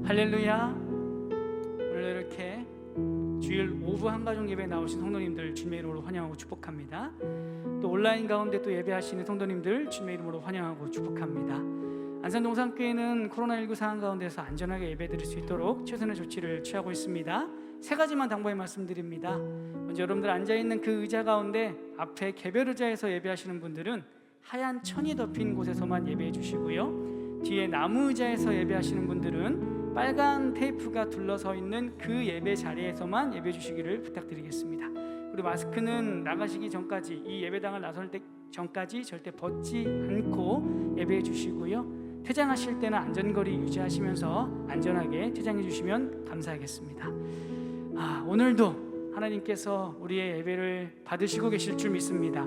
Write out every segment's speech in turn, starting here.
할렐루야. 오늘 이렇게 주일 오후 한가족 예배에 나오신 성도님들 주님의 이름으로 환영하고 축복합니다. 또 온라인 가운데 또 예배하시는 성도님들 주님의 이름으로 환영하고 축복합니다. 안산동산교회는 코로나19 상황 가운데서 안전하게 예배드릴 수 있도록 최선의 조치를 취하고 있습니다. 세 가지만 당부해 말씀드립니다. 먼저 여러분들 앉아있는 그 의자 가운데 앞에 개별 의자에서 예배하시는 분들은 하얀 천이 덮인 곳에서만 예배해 주시고요, 뒤에 나무 의자에서 예배하시는 분들은 빨간 테이프가 둘러서 있는 그 예배 자리에서만 예배해 주시기를 부탁드리겠습니다. 그리고 마스크는 나가시기 전까지, 이 예배당을 나설 때 전까지 절대 벗지 않고 예배해 주시고요, 퇴장하실 때는 안전거리 유지하시면서 안전하게 퇴장해 주시면 감사하겠습니다. 오늘도 하나님께서 우리의 예배를 받으시고 계실 줄 믿습니다.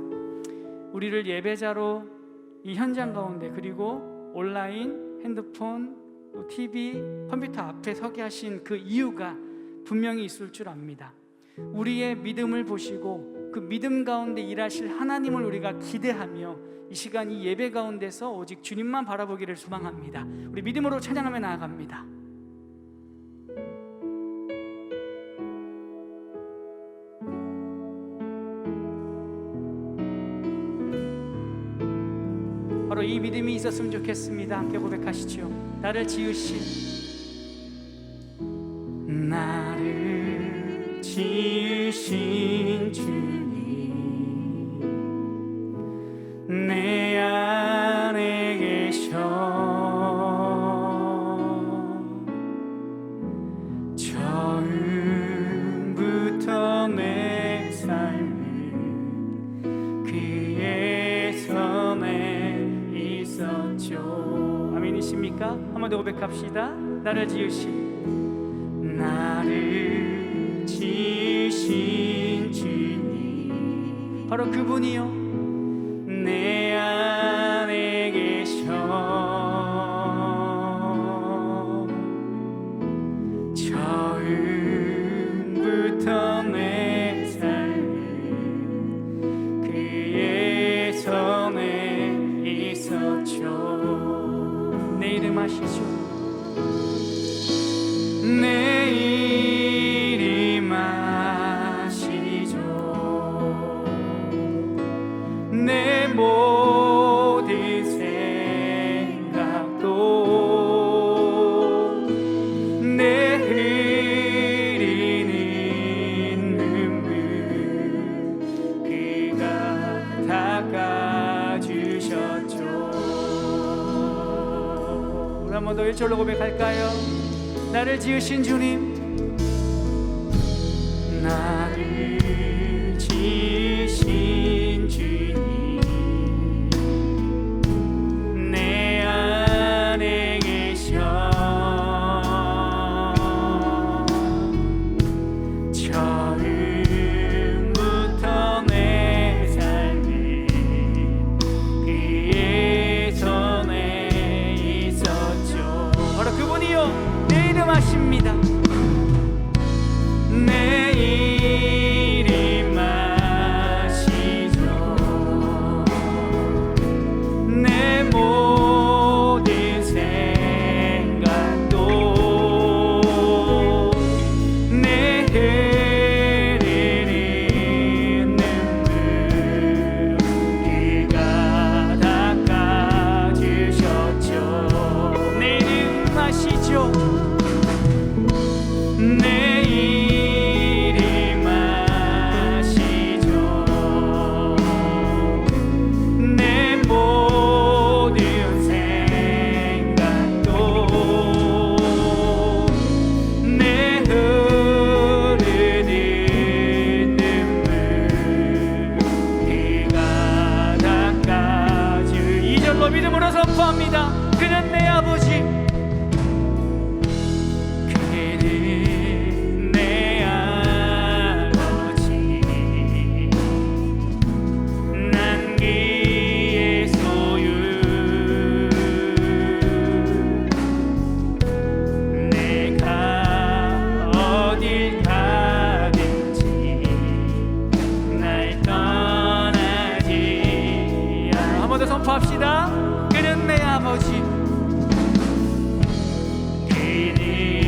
우리를 예배자로 이 현장 가운데, 그리고 온라인, 핸드폰, 또 TV, 컴퓨터 앞에 서게 하신 그 이유가 분명히 있을 줄 압니다. 우리의 믿음을 보시고 그 믿음 가운데 일하실 하나님을 우리가 기대하며 이 시간 이 예배 가운데서 오직 주님만 바라보기를 소망합니다. 우리 믿음으로 찬양하며 나아갑니다. 바로 이 믿음이 있었으면 좋겠습니다. 함께 고백하시죠. 나를 지으신 주님, 내 안에 계셔. 처음부터 내 삶은 그의 손에 있었죠. 아멘이십니까? 한번 더 고백합시다. 나를 지으신 주님, 바로 그분이요, 내 안에 계셔. 처음부터 내 삶은 그의 손에 있었죠. 내 이름 아시죠? 내 이름 아시죠? 내 모든 생각도, 내 흐르는 눈물 그가 닦아주셨죠. 우리 한 번 더 일절로 고백할까요? 나를 지으신 주님, 나를 지으신 주님, 내 안에 계셔. 처음부터 내 삶은 그의 손에 있었죠. 바로 그분이요, 내 이름 아십니다. 내 이름 아시죠? 내 모든 생각도, 내 흐르는 눈물 그가 닦아주셨죠. 내 이름 아시죠? 내 이름 아시죠? 내 모든 생각도, 내 흐르는 눈물 그가 닦아주. 2절로 믿음으로 선포합니다. 그는 내 아버지, 선포합시다. 그는 내 아버지, 그는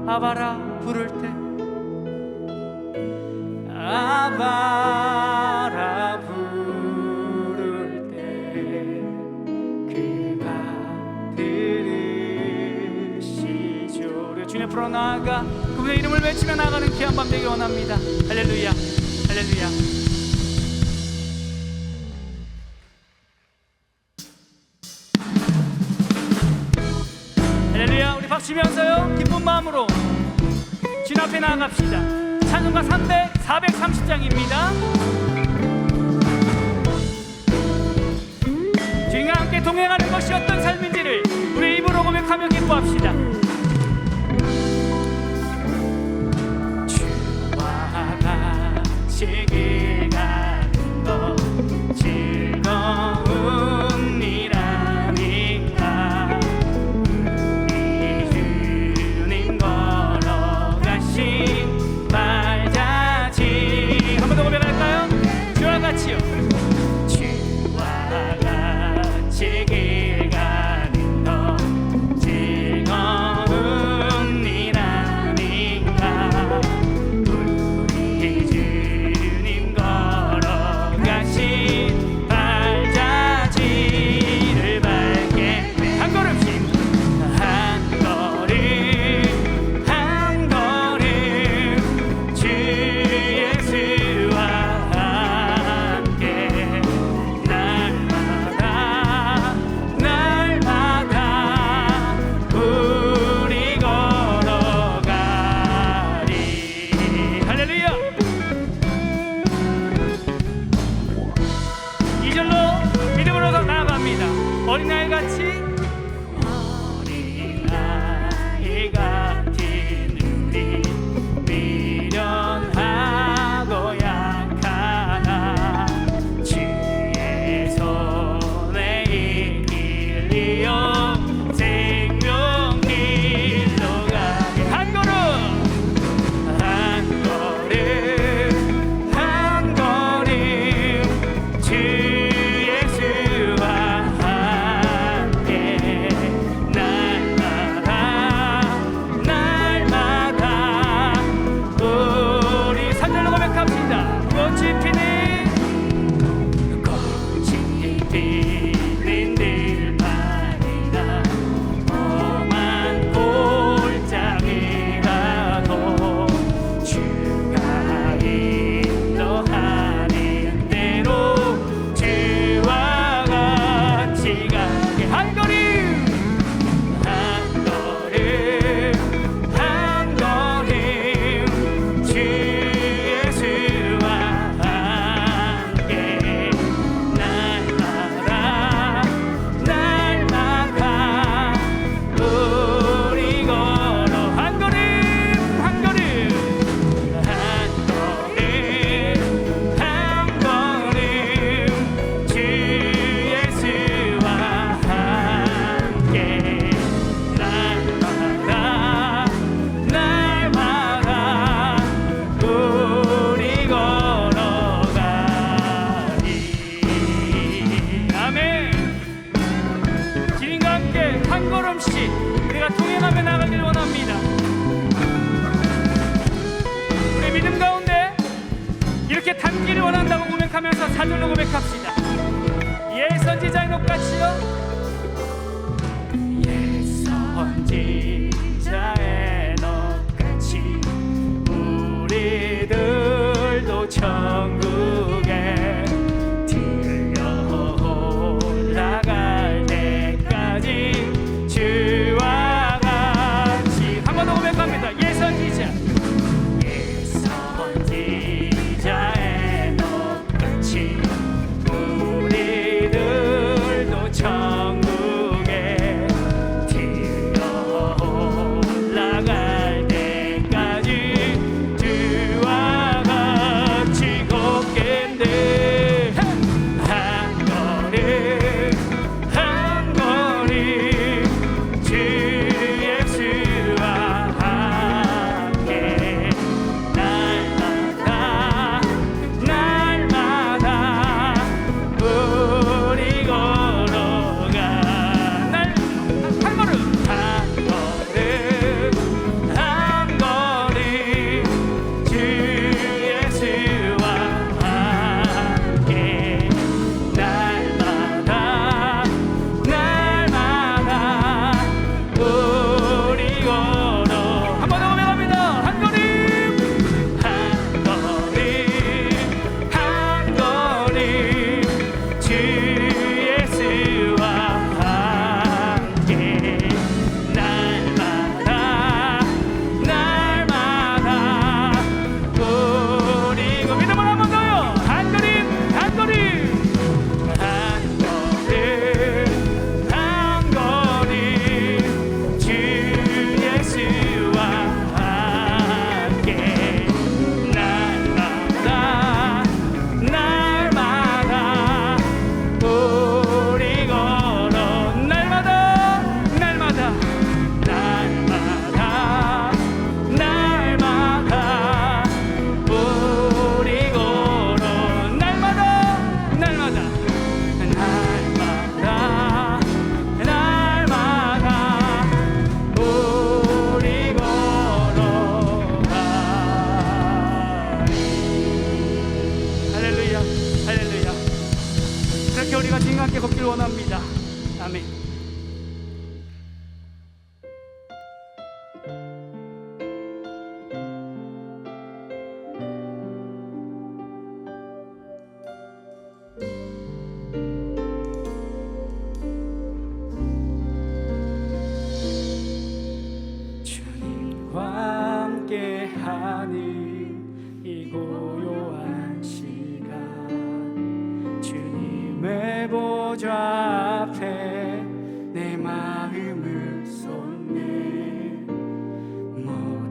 아바라 부를 때 아바라 부를 때 그가 들으시죠. 우리 주님 앞으로 나아가 그분의 이름을 외치며 나아가는 귀한 밤 되기 원합니다. 할렐루야 할렐루야. 할렐루야. 우리 박수치면서요 기쁜 마음으로 주님 앞에 나아갑시다. 찬송가 430장입니다. 주님과 함께 동행하는 것이 어떤 삶인지를 우리 입으로 고백하며 기뻐합시다. 주와 같이 길 가는 것 즐거운 일 아닌가. 우리 주님 걸어가신 발자취 한 번 더 고백할까요? 주와 같이요. 주와 같이 길 가는 것 즐거운 일 아닌가. 우리 주님 걸어가신 발자취를 밟게 한 걸음씩 한 걸음 한 걸음 주 예수와 함께 날마다 날마다 우리 걸어가리. 할렐루야. 2절로 믿음으로 더 나아갑니다. 어린아이 같이 어린아이 같은 우리 미련하고 약하나 주의 손에 이끌리어 생명길로 가게 한 걸음 한 걸음 한 걸음 주 예수와 함께 날마다 날마다 우리 3절로 고백합시다. 꽃이 피는 꽃이 피는 들판이나 험한 골짜기라도 주가 인도하는 대로 주와 같이 가게 한 걸음 한 걸음 한 걸음 주 예수와 함께 날마다 날마다 우리 걸어 한 걸음 한 걸음 한 걸음 한 걸음 주 예수와 함께 날마다 날마다 우리 걸어가리. 아멘. 주님과 함께 한 걸음씩 우리가 동행하며 나가길 원합니다. 우리 믿음 가운데 이렇게 담기를 원한다고 고백하면서 4절로 고백합시다. 예 선지자의 녹같이요 예 선지자의 녹같이 우리들도 천국에 들려 올라갈 때까지 주와 같이 한 번 더 고백합니다. 예 선지자 예 선지자의 녹같이 우리들도 천국에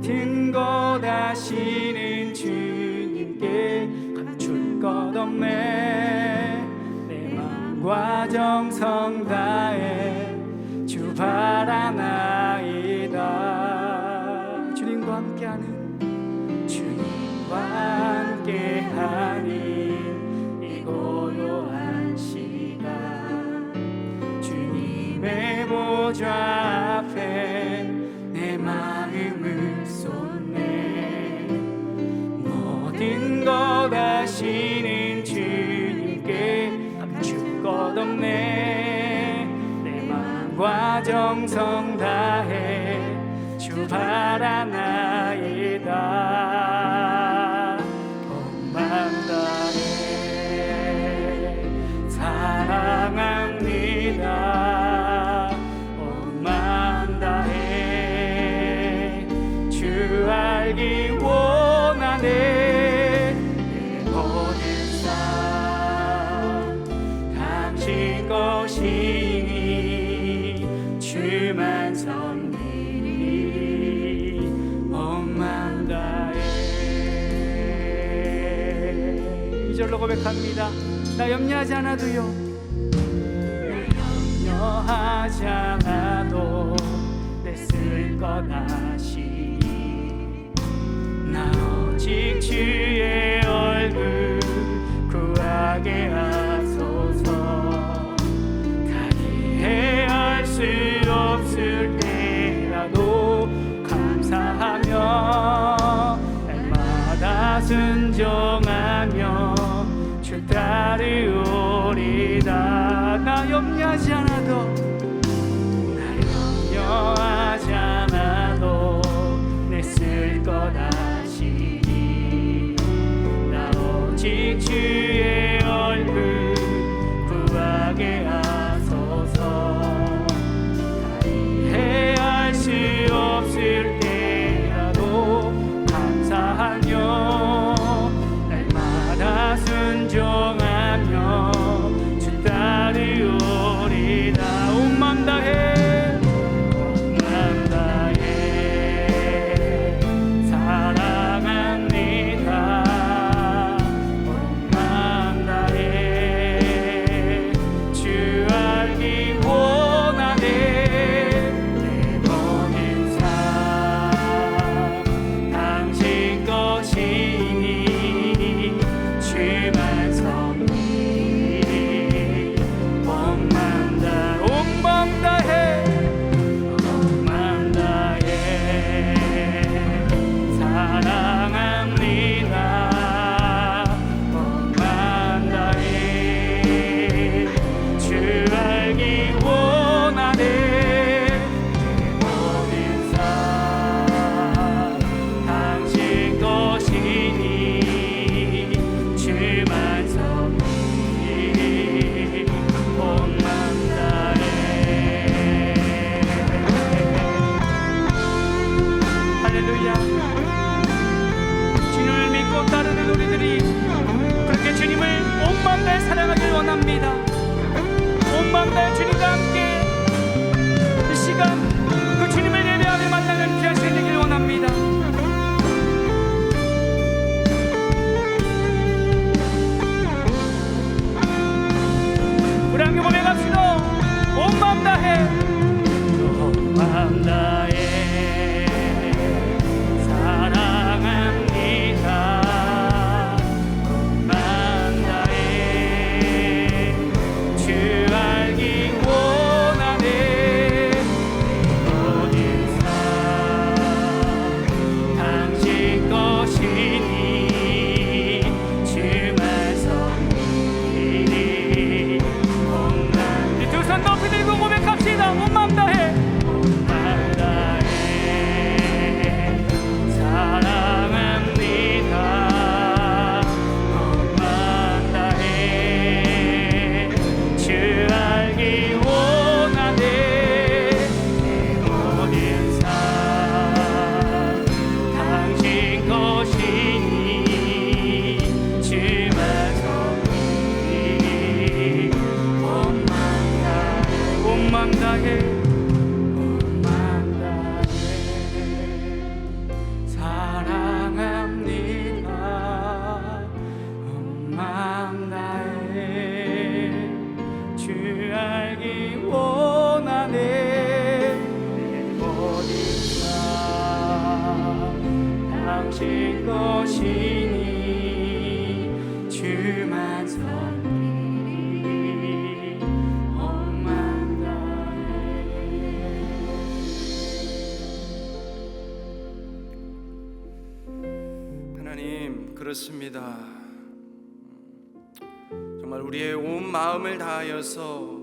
모든 것 아시는 주님께 감출 것 없네. 내 마음과 정성 다해 주 바라나이다. 주님과 함께하는 이 고요한 시간 주님의 보좌 앞에 내 마음을 쏟네. 모든 것 아시는 주님께 감출 것 없네. 내 마음과 정성 다해 주 바라나이다. 온 마음 다해 사랑합니다. 온 마음 다해 주 알기 원하네. 내 모든 삶 당신 것이니 주만 섬기리. 온 마음 다해. 이절로 고백합니다. 나 염려하지 않아도요, 염려하지 않아도 내 쓸 것 아시니. 나 오직 주의 얼굴 구하게 하소서. 다리에 알 수 없을 때라도 감사하며 날마다 순종하며 주 따르오리다. 나 염려하지 않아도, 나 염려하지 않아도 내 쓸 것 아시니. 나 오직 주의 얼굴 구하게 하소서. 다리에 알 수 없을 때라도 감사하며 날마다 순종하며 주 따르오리다. 온 맘 다해, 온 맘 다해 사랑합니다. 온 맘 다해 주 알기 원하네. 내 모든 삶 당신 것이니 주만 섬기리. 온 맘 다해 온 맘 다해 사랑합니다. 온 맘 다해 주 알기 원하네. 내 모든 삶 당신 것이니 주만 섬기리. 온 맘 다해. 할렐루야. 주님을 믿고 따르는 우리들이 그렇게 주님을 온 맘 다해 사랑하길 원합니다. 온 맘 다해 주님과 함께 이 시간 그 주님을 예배하며 만나는 귀한 시간 되길 원합니다. 우리 함께 고백합시다. 온 맘 다해, 온 맘 다해 사랑합니다. 온 맘 다해 주 알기 원하네. 내 오실 것이니 주만 섬기리 온 마음 다해. 하나님, 그렇습니다. 정말 우리의 온 마음을 다하여서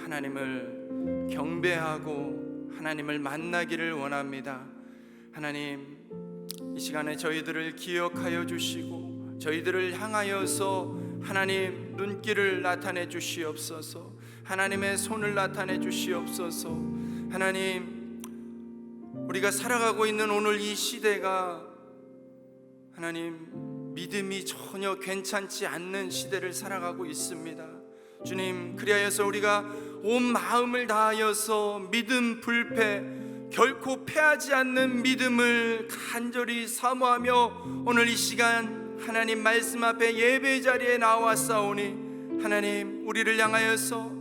하나님을 경배하고 하나님을 만나기를 원합니다. 하나님, 이 시간에 저희들을 기억하여 주시고 저희들을 향하여서 하나님 눈길을 나타내 주시옵소서. 하나님의 손을 나타내 주시옵소서. 하나님, 우리가 살아가고 있는 오늘 이 시대가 하나님 믿음이 전혀 괜찮지 않는 시대를 살아가고 있습니다. 주님, 그리하여서 우리가 온 마음을 다하여서 믿음 불패, 결코 패하지 않는 믿음을 간절히 사모하며 오늘 이 시간 하나님 말씀 앞에 예배 자리에 나왔사오니 하나님, 우리를 향하여서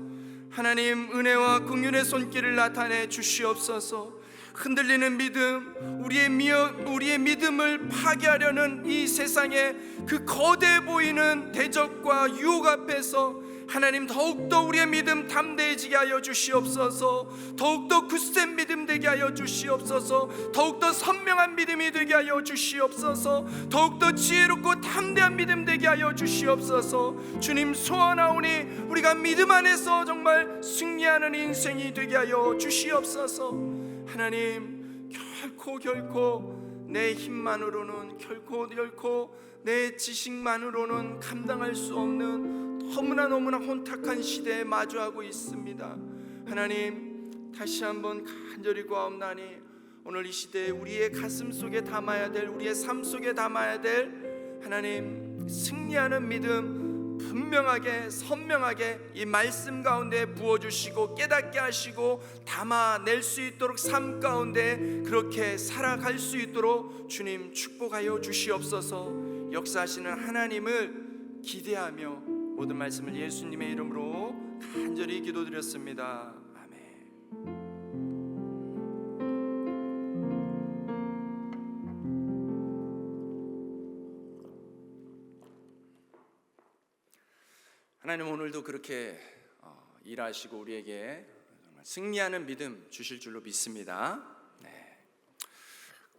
하나님 은혜와 긍휼의 손길을 나타내 주시옵소서. 흔들리는 믿음, 우리의 믿음을 파괴하려는 이 세상의 그 거대해 보이는 대적과 유혹 앞에서 하나님 더욱더 우리의 믿음 담대해지게 하여 주시옵소서. 더욱더 굳센 믿음 되게 하여 주시옵소서. 더욱더 선명한 믿음이 되게 하여 주시옵소서. 더욱더 지혜롭고 담대한 믿음 되게 하여 주시옵소서. 주님, 소원하오니 우리가 믿음 안에서 정말 승리하는 인생이 되게 하여 주시옵소서. 하나님, 결코 내 힘만으로는 결코 내 지식만으로는 감당할 수 없는 너무나 혼탁한 시대에 마주하고 있습니다. 하나님, 다시 한번 간절히 구하옵나니 오늘 이 시대에 우리의 가슴 속에 담아야 될, 우리의 삶 속에 담아야 될 하나님 승리하는 믿음 분명하게 선명하게 이 말씀 가운데 부어주시고 깨닫게 하시고 담아낼 수 있도록 삶 가운데 그렇게 살아갈 수 있도록 주님 축복하여 주시옵소서. 역사하시는 하나님을 기대하며 모든 말씀을 예수님의 이름으로 간절히 기도드렸습니다. 아멘. 하나님, 오늘도 그렇게 일하시고 우리에게 승리하는 믿음 주실 줄로 믿습니다.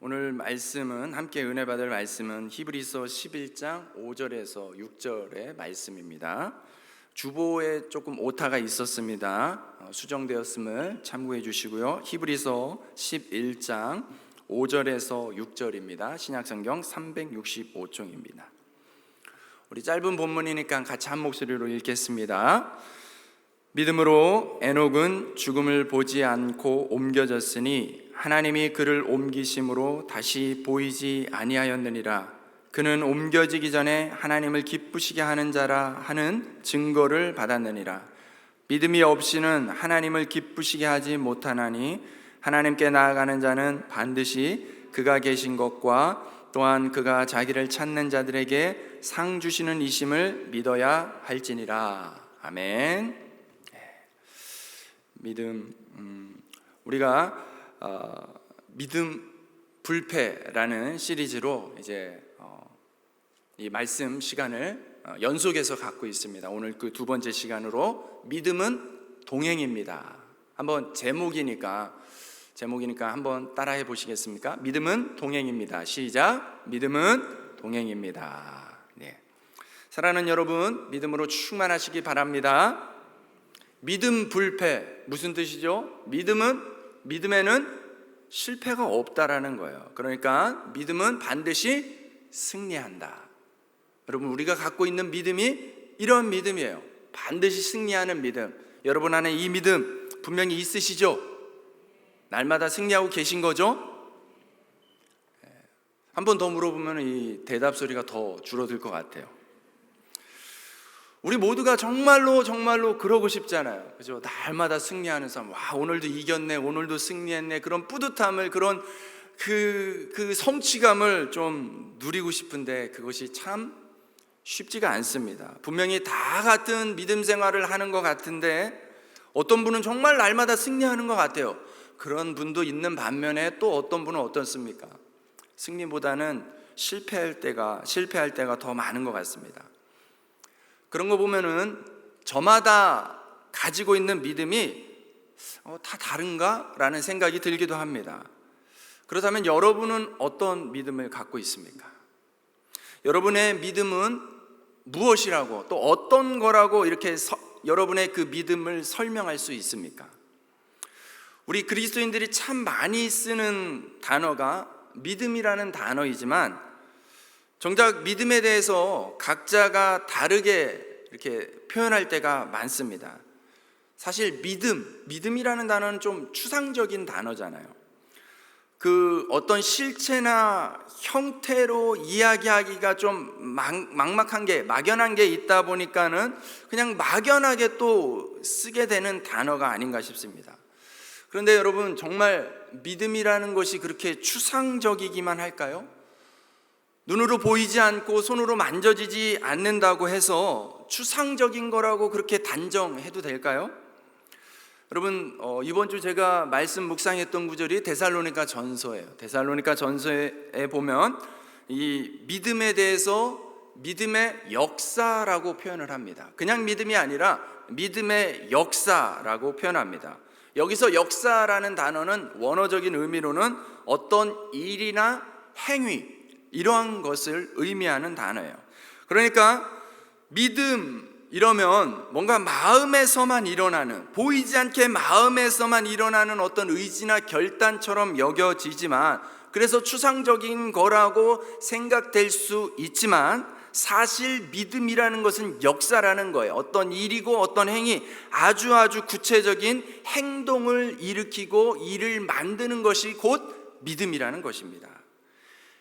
오늘 말씀은, 함께 은혜 받을 말씀은 히브리서 11장 5절에서 6절의 말씀입니다. 주보에 조금 오타가 있었습니다. 수정되었음을 참고해 주시고요. 히브리서 11장 5절에서 6절입니다. 신약성경 365쪽입니다. 우리 짧은 본문이니까 같이 한 목소리로 읽겠습니다. 믿음으로 에녹은 죽음을 보지 않고 옮겨졌으니 하나님이 그를 옮기심으로 다시 보이지 아니하였느니라. 그는 옮겨지기 전에 하나님을 기쁘시게 하는 자라 하는 증거를 받았느니라. 믿음이 없이는 하나님을 기쁘시게 하지 못하나니 하나님께 나아가는 자는 반드시 그가 계신 것과 또한 그가 자기를 찾는 자들에게 상 주시는 이심을 믿어야 할지니라. 아멘. 믿음, 우리가 믿음 불패라는 시리즈로 이제 이 말씀 시간을 연속해서 갖고 있습니다. 오늘 그 두 번째 시간으로 믿음은 동행입니다. 한번 제목이니까 한번 따라해 보시겠습니까? 믿음은 동행입니다. 시작. 믿음은 동행입니다. 네. 사랑하는 여러분, 믿음으로 충만하시기 바랍니다. 믿음 불패, 무슨 뜻이죠? 믿음에는 실패가 없다라는 거예요. 그러니까 믿음은 반드시 승리한다. 여러분, 우리가 갖고 있는 믿음이 이런 믿음이에요. 반드시 승리하는 믿음. 여러분 안에 이 믿음 분명히 있으시죠? 날마다 승리하고 계신 거죠? 한 번 더 물어보면 이 대답 소리가 더 줄어들 것 같아요. 우리 모두가 정말로 그러고 싶잖아요. 그죠? 날마다 승리하는 삶. 와, 오늘도 이겼네, 오늘도 승리했네. 그런 뿌듯함을, 그런 그 성취감을 좀 누리고 싶은데 그것이 참 쉽지가 않습니다. 분명히 다 같은 믿음 생활을 하는 것 같은데 어떤 분은 정말 날마다 승리하는 것 같아요. 그런 분도 있는 반면에 또 어떤 분은 어떻습니까? 승리보다는 실패할 때가 더 많은 것 같습니다. 그런 거 보면은 저마다 가지고 있는 믿음이 다 다른가? 라는 생각이 들기도 합니다. 그렇다면 여러분은 어떤 믿음을 갖고 있습니까? 여러분의 믿음은 무엇이라고, 또 어떤 거라고 이렇게 여러분의 그 믿음을 설명할 수 있습니까? 우리 그리스도인들이 참 많이 쓰는 단어가 믿음이라는 단어이지만 정작 믿음에 대해서 각자가 다르게 이렇게 표현할 때가 많습니다. 사실 믿음이라는 단어는 좀 추상적인 단어잖아요. 그 어떤 실체나 형태로 이야기하기가 좀 막막한 게, 막연한 게 있다 보니까는 그냥 막연하게 또 쓰게 되는 단어가 아닌가 싶습니다. 그런데 여러분, 정말 믿음이라는 것이 그렇게 추상적이기만 할까요? 눈으로 보이지 않고 손으로 만져지지 않는다고 해서 추상적인 거라고 그렇게 단정해도 될까요? 여러분, 이번 주 제가 말씀 묵상했던 구절이 데살로니가 전서예요. 데살로니가 전서에 보면 이 믿음에 대해서 믿음의 역사라고 표현을 합니다. 그냥 믿음이 아니라 믿음의 역사라고 표현합니다. 여기서 역사라는 단어는 원어적인 의미로는 어떤 일이나 행위, 이러한 것을 의미하는 단어예요. 그러니까 믿음 이러면 뭔가 마음에서만 일어나는, 보이지 않게 마음에서만 일어나는 어떤 의지나 결단처럼 여겨지지만, 그래서 추상적인 거라고 생각될 수 있지만 사실 믿음이라는 것은 역사라는 거예요. 어떤 일이고 어떤 행위, 아주 구체적인 행동을 일으키고 일을 만드는 것이 곧 믿음이라는 것입니다.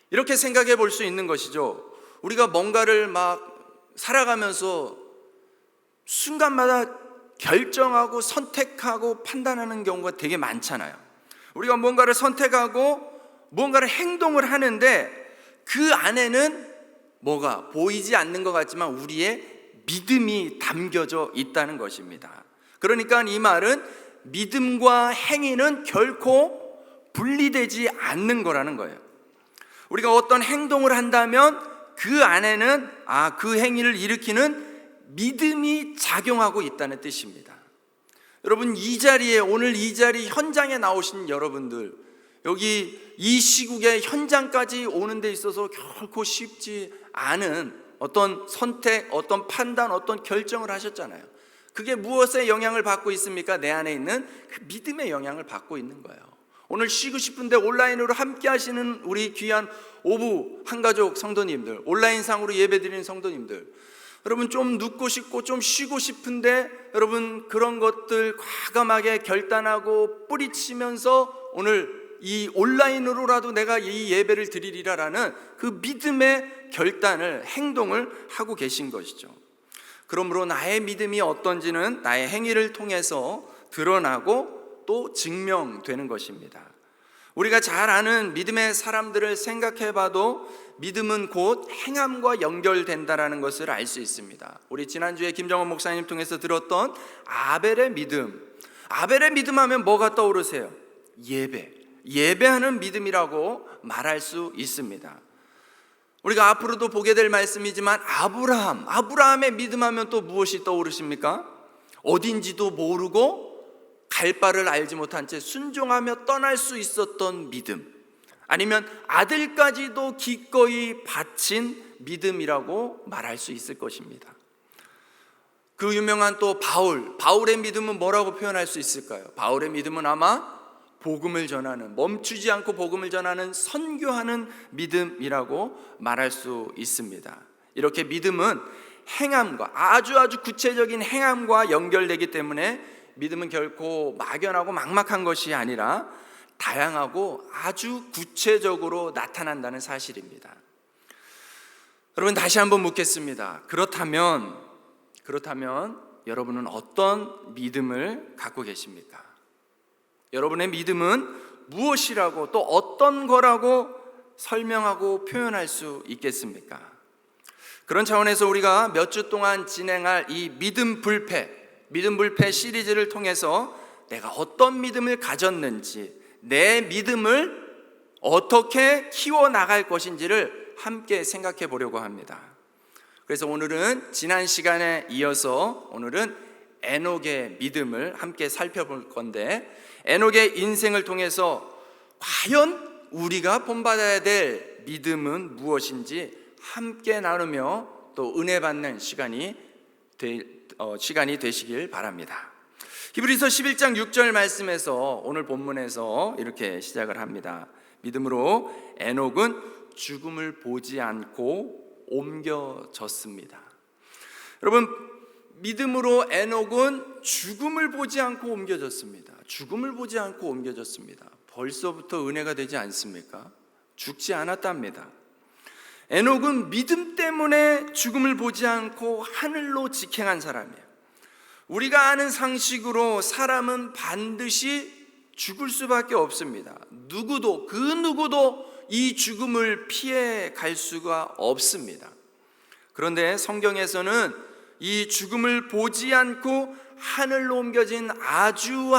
이렇게 생각해 볼 수 있는 것이죠. 우리가 뭔가를 막 살아가면서 순간마다 결정하고 선택하고 판단하는 경우가 되게 많잖아요. 우리가 뭔가를 선택하고 뭔가를 행동을 하는데 그 안에는 뭐가 보이지 않는 것 같지만 우리의 믿음이 담겨져 있다는 것입니다. 그러니까 이 말은 믿음과 행위는 결코 분리되지 않는 거라는 거예요. 우리가 어떤 행동을 한다면 그 안에는 그 행위를 일으키는 믿음이 작용하고 있다는 뜻입니다. 여러분, 오늘 이 자리 현장에 나오신 여러분들, 여기 이 시국에 현장까지 오는 데 있어서 결코 쉽지 않은 어떤 선택, 어떤 판단, 어떤 결정을 하셨잖아요. 그게 무엇의 영향을 받고 있습니까? 내 안에 있는 그 믿음의 영향을 받고 있는 거예요. 오늘 쉬고 싶은데 온라인으로 함께 하시는 우리 귀한 오부 한가족 성도님들, 온라인상으로 예배드리는 성도님들, 여러분 좀 눕고 싶고 좀 쉬고 싶은데 여러분 그런 것들 과감하게 결단하고 뿌리치면서 오늘 이 온라인으로라도 내가 이 예배를 드리리라라는 그 믿음의 결단을, 행동을 하고 계신 것이죠. 그러므로 나의 믿음이 어떤지는 나의 행위를 통해서 드러나고 또 증명되는 것입니다. 우리가 잘 아는 믿음의 사람들을 생각해 봐도 믿음은 곧 행함과 연결된다라는 것을 알 수 있습니다. 우리 지난주에 김정원 목사님 통해서 들었던 아벨의 믿음 하면 뭐가 떠오르세요? 예배하는 믿음이라고 말할 수 있습니다. 우리가 앞으로도 보게 될 말씀이지만 아브라함의 믿음하면 또 무엇이 떠오르십니까? 어딘지도 모르고 갈 바를 알지 못한 채 순종하며 떠날 수 있었던 믿음, 아니면 아들까지도 기꺼이 바친 믿음이라고 말할 수 있을 것입니다. 그 유명한 또 바울의 믿음은 뭐라고 표현할 수 있을까요? 바울의 믿음은 아마 복음을 전하는, 멈추지 않고 복음을 전하는, 선교하는 믿음이라고 말할 수 있습니다. 이렇게 믿음은 행함과 아주 구체적인 행함과 연결되기 때문에 믿음은 결코 막연하고 막막한 것이 아니라 다양하고 아주 구체적으로 나타난다는 사실입니다. 여러분, 다시 한번 묻겠습니다. 그렇다면 여러분은 어떤 믿음을 갖고 계십니까? 여러분의 믿음은 무엇이라고, 또 어떤 거라고 설명하고 표현할 수 있겠습니까? 그런 차원에서 우리가 몇 주 동안 진행할 이 믿음 불패 시리즈를 통해서 내가 어떤 믿음을 가졌는지, 내 믿음을 어떻게 키워나갈 것인지를 함께 생각해 보려고 합니다. 그래서 오늘은 지난 시간에 이어서 오늘은 에녹의 믿음을 함께 살펴볼 건데, 에녹의 인생을 통해서 과연 우리가 본받아야 될 믿음은 무엇인지 함께 나누며 또 은혜 받는 시간이 되시길 바랍니다. 히브리서 11장 6절 말씀에서 오늘 본문에서 이렇게 시작을 합니다. 믿음으로 에녹은 죽음을 보지 않고 옮겨졌습니다. 여러분, 믿음으로 에녹은 죽음을 보지 않고 옮겨졌습니다. 죽음을 보지 않고 옮겨졌습니다. 벌써부터 은혜가 되지 않습니까? 죽지 않았답니다. 에녹은 믿음 때문에 죽음을 보지 않고 하늘로 직행한 사람이에요. 우리가 아는 상식으로 사람은 반드시 죽을 수밖에 없습니다. 누구도, 그 누구도 이 죽음을 피해 갈 수가 없습니다. 그런데 성경에서는 이 죽음을 보지 않고 하늘로 옮겨진 아주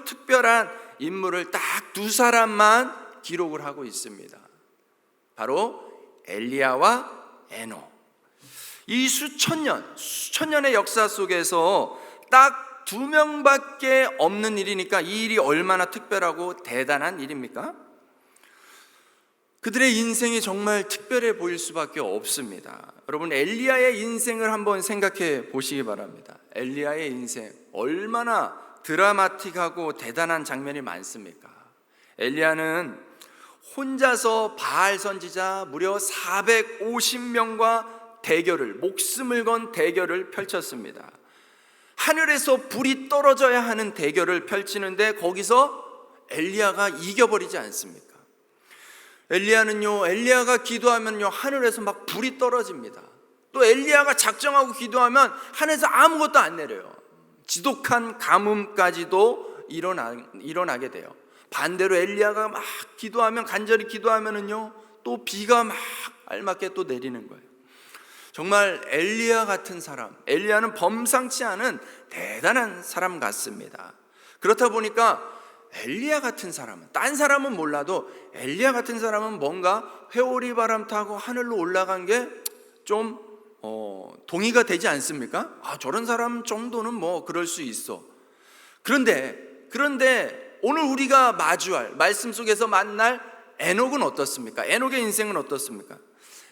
특별한 인물을 딱 두 사람만 기록을 하고 있습니다. 바로 엘리야와 에녹. 이 수천 년의 역사 속에서 딱 두 명밖에 없는 일이니까 이 일이 얼마나 특별하고 대단한 일입니까? 그들의 인생이 정말 특별해 보일 수밖에 없습니다. 여러분, 엘리야의 인생을 한번 생각해 보시기 바랍니다. 엘리야의 인생 얼마나 드라마틱하고 대단한 장면이 많습니까? 엘리야는 혼자서 바알 선지자 무려 450명과 대결을, 목숨을 건 대결을 펼쳤습니다. 하늘에서 불이 떨어져야 하는 대결을 펼치는데 거기서 엘리야가 이겨버리지 않습니까? 엘리야가 기도하면요 하늘에서 막 불이 떨어집니다. 또 엘리야가 작정하고 기도하면 하늘에서 아무것도 안 내려요. 지독한 가뭄까지도 일어나게 돼요. 반대로 엘리야가 막 기도하면, 간절히 기도하면은요 또 비가 막 알맞게 또 내리는 거예요. 정말 엘리야 같은 사람, 엘리야는 범상치 않은 대단한 사람 같습니다. 그렇다 보니까 엘리야 같은 사람은, 딴 사람은 몰라도 엘리야 같은 사람은 뭔가 회오리 바람 타고 하늘로 올라간 게 좀 동의가 되지 않습니까? 저런 사람 정도는 뭐 그럴 수 있어. 그런데 오늘 우리가 마주할, 말씀 속에서 만날 에녹은 어떻습니까? 에녹의 인생은 어떻습니까?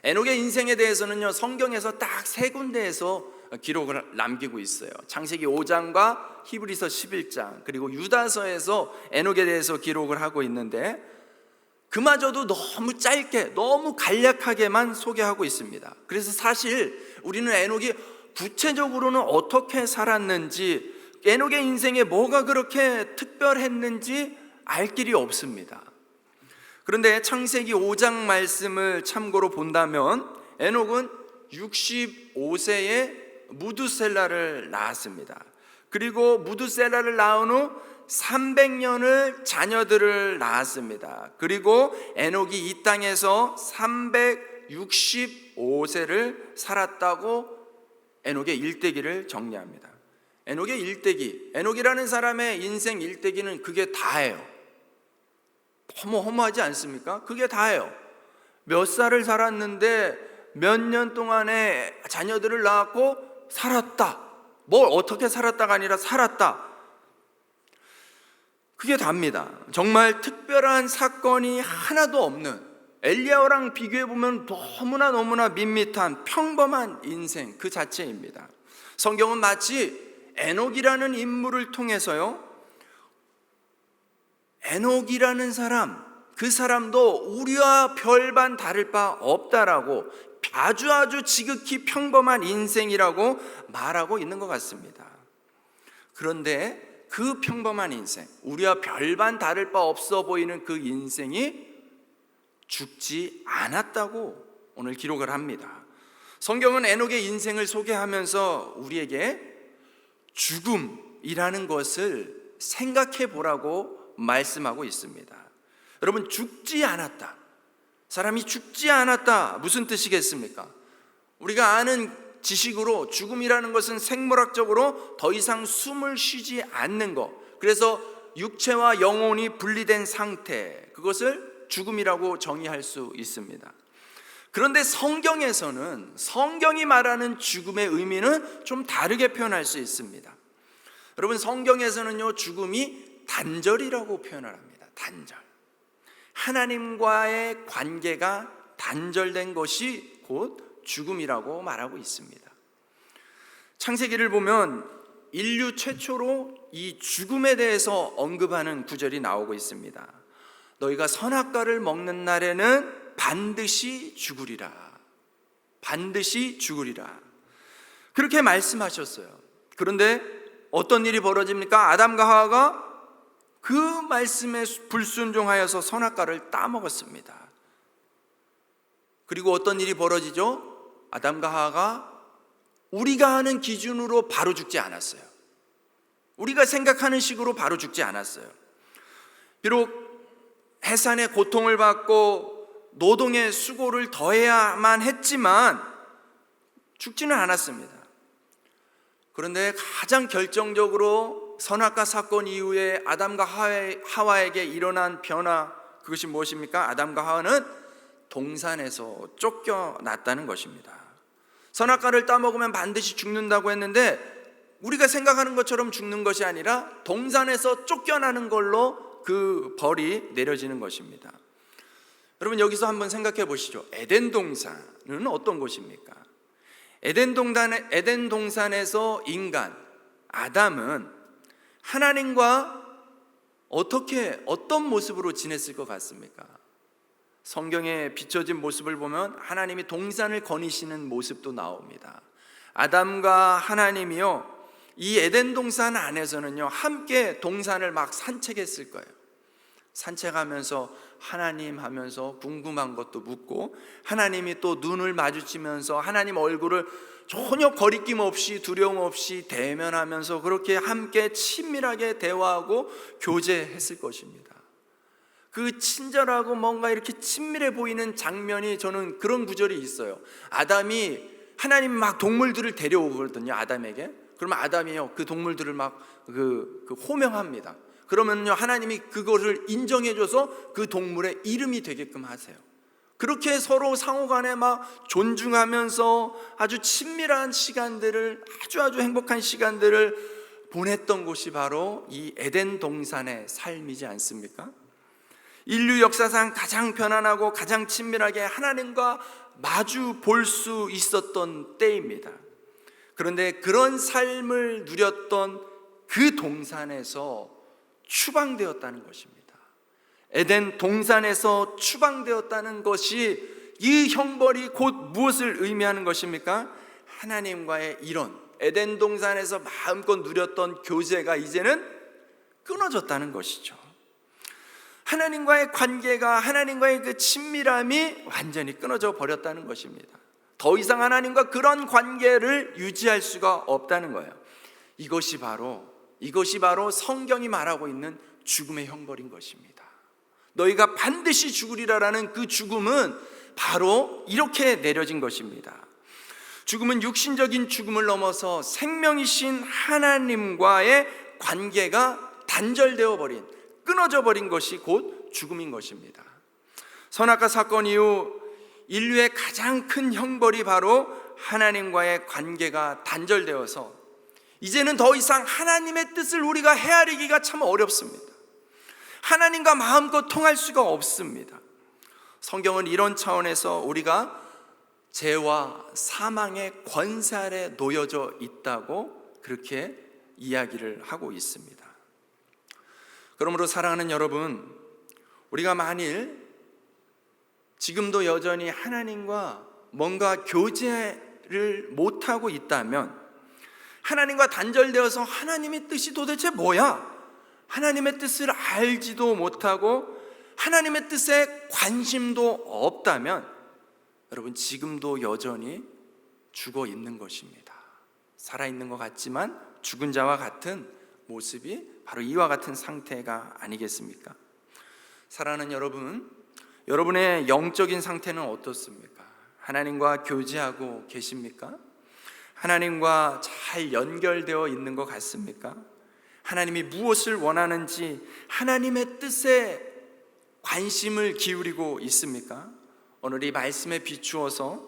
에녹의 인생에 대해서는요 성경에서 딱 세 군데에서 기록을 남기고 있어요. 창세기 5장과 히브리서 11장, 그리고 유다서에서 에녹에 대해서 기록을 하고 있는데 그마저도 너무 짧게, 너무 간략하게만 소개하고 있습니다. 그래서 사실 우리는 에녹이 구체적으로는 어떻게 살았는지, 에녹의 인생에 뭐가 그렇게 특별했는지 알 길이 없습니다. 그런데 창세기 5장 말씀을 참고로 본다면 에녹은 65세에 무두셀라를 낳았습니다. 그리고 무두셀라를 낳은 후 300년을 자녀들을 낳았습니다. 그리고 에녹이 이 땅에서 365세를 살았다고 에녹의 일대기를 정리합니다. 에녹의 일대기, 에녹이라는 사람의 인생 일대기는 그게 다예요. 허무하지 않습니까? 그게 다예요. 몇 살을 살았는데 몇 년 동안에 자녀들을 낳았고 살았다. 뭘 어떻게 살았다가 아니라 살았다. 그게 답니다. 정말 특별한 사건이 하나도 없는, 엘리야랑 비교해보면 너무나 밋밋한 평범한 인생 그 자체입니다. 성경은 마치 에녹이라는 인물을 통해서요, 에녹이라는 사람, 그 사람도 우리와 별반 다를 바 없다라고, 아주 지극히 평범한 인생이라고 말하고 있는 것 같습니다. 그런데 그 평범한 인생, 우리와 별반 다를 바 없어 보이는 그 인생이 죽지 않았다고 오늘 기록을 합니다. 성경은 에녹의 인생을 소개하면서 우리에게 죽음이라는 것을 생각해 보라고 말씀하고 있습니다. 여러분, 죽지 않았다, 사람이 죽지 않았다, 무슨 뜻이겠습니까? 우리가 아는 지식으로 죽음이라는 것은 생물학적으로 더 이상 숨을 쉬지 않는 것, 그래서 육체와 영혼이 분리된 상태, 그것을 죽음이라고 정의할 수 있습니다. 그런데 성경에서는 성경이 말하는 죽음의 의미는 좀 다르게 표현할 수 있습니다. 여러분, 성경에서는요, 죽음이 단절이라고 표현을 합니다. 단절. 하나님과의 관계가 단절된 것이 곧 죽음이라고 말하고 있습니다. 창세기를 보면 인류 최초로 이 죽음에 대해서 언급하는 구절이 나오고 있습니다. 너희가 선악과를 먹는 날에는 반드시 죽으리라. 반드시 죽으리라. 그렇게 말씀하셨어요. 그런데 어떤 일이 벌어집니까? 아담과 하와가 그 말씀에 불순종하여서 선악과를 따먹었습니다. 그리고 어떤 일이 벌어지죠? 아담과 하와가 우리가 하는 기준으로 바로 죽지 않았어요. 우리가 생각하는 식으로 바로 죽지 않았어요. 비록 해산의 고통을 받고 노동의 수고를 더해야만 했지만 죽지는 않았습니다. 그런데 가장 결정적으로 선악과 사건 이후에 아담과 하와에게 일어난 변화, 그것이 무엇입니까? 아담과 하와는 동산에서 쫓겨났다는 것입니다. 선악과를 따먹으면 반드시 죽는다고 했는데 우리가 생각하는 것처럼 죽는 것이 아니라 동산에서 쫓겨나는 걸로 그 벌이 내려지는 것입니다. 여러분, 여기서 한번 생각해 보시죠. 에덴 동산은 어떤 곳입니까? 에덴 동산에서 인간 아담은 하나님과 어떤 모습으로 지냈을 것 같습니까? 성경에 비춰진 모습을 보면 하나님이 동산을 거니시는 모습도 나옵니다. 아담과 하나님이요, 이 에덴 동산 안에서는요, 함께 동산을 막 산책했을 거예요. 산책하면서 하나님 하면서 궁금한 것도 묻고, 하나님이 또 눈을 마주치면서 하나님 얼굴을 전혀 거리낌 없이 두려움 없이 대면하면서 그렇게 함께 친밀하게 대화하고 교제했을 것입니다. 그 친절하고 뭔가 이렇게 친밀해 보이는 장면이, 저는 그런 구절이 있어요. 아담이 하나님 막 동물들을 데려오거든요, 아담에게. 그러면 아담이요, 그 동물들을 막 호명합니다. 그러면요, 하나님이 그것을 인정해줘서 그 동물의 이름이 되게끔 하세요. 그렇게 서로 상호간에 막 존중하면서 아주 친밀한 시간들을, 아주 행복한 시간들을 보냈던 곳이 바로 이 에덴 동산의 삶이지 않습니까? 인류 역사상 가장 편안하고 가장 친밀하게 하나님과 마주 볼 수 있었던 때입니다. 그런데 그런 삶을 누렸던 그 동산에서 추방되었다는 것입니다. 에덴 동산에서 추방되었다는 것이, 이 형벌이 곧 무엇을 의미하는 것입니까? 하나님과의 이런 에덴 동산에서 마음껏 누렸던 교제가 이제는 끊어졌다는 것이죠. 하나님과의 관계가, 하나님과의 그 친밀함이 완전히 끊어져 버렸다는 것입니다. 더 이상 하나님과 그런 관계를 유지할 수가 없다는 거예요. 이것이 바로 성경이 말하고 있는 죽음의 형벌인 것입니다. 너희가 반드시 죽으리라라는 그 죽음은 바로 이렇게 내려진 것입니다. 죽음은 육신적인 죽음을 넘어서 생명이신 하나님과의 관계가 단절되어 버린, 끊어져 버린 것이 곧 죽음인 것입니다. 선악과 사건 이후 인류의 가장 큰 형벌이 바로 하나님과의 관계가 단절되어서 이제는 더 이상 하나님의 뜻을 우리가 헤아리기가 참 어렵습니다. 하나님과 마음껏 통할 수가 없습니다. 성경은 이런 차원에서 우리가 죄와 사망의 권세 아래 놓여져 있다고 그렇게 이야기를 하고 있습니다. 그러므로 사랑하는 여러분, 우리가 만일 지금도 여전히 하나님과 뭔가 교제를 못하고 있다면, 하나님과 단절되어서 하나님의 뜻이 도대체 뭐야? 하나님의 뜻을 알지도 못하고 하나님의 뜻에 관심도 없다면, 여러분, 지금도 여전히 죽어 있는 것입니다. 살아있는 것 같지만 죽은 자와 같은 모습이 바로 이와 같은 상태가 아니겠습니까? 사랑하는 여러분, 여러분의 영적인 상태는 어떻습니까? 하나님과 교제하고 계십니까? 하나님과 잘 연결되어 있는 것 같습니까? 하나님이 무엇을 원하는지 하나님의 뜻에 관심을 기울이고 있습니까? 오늘 이 말씀에 비추어서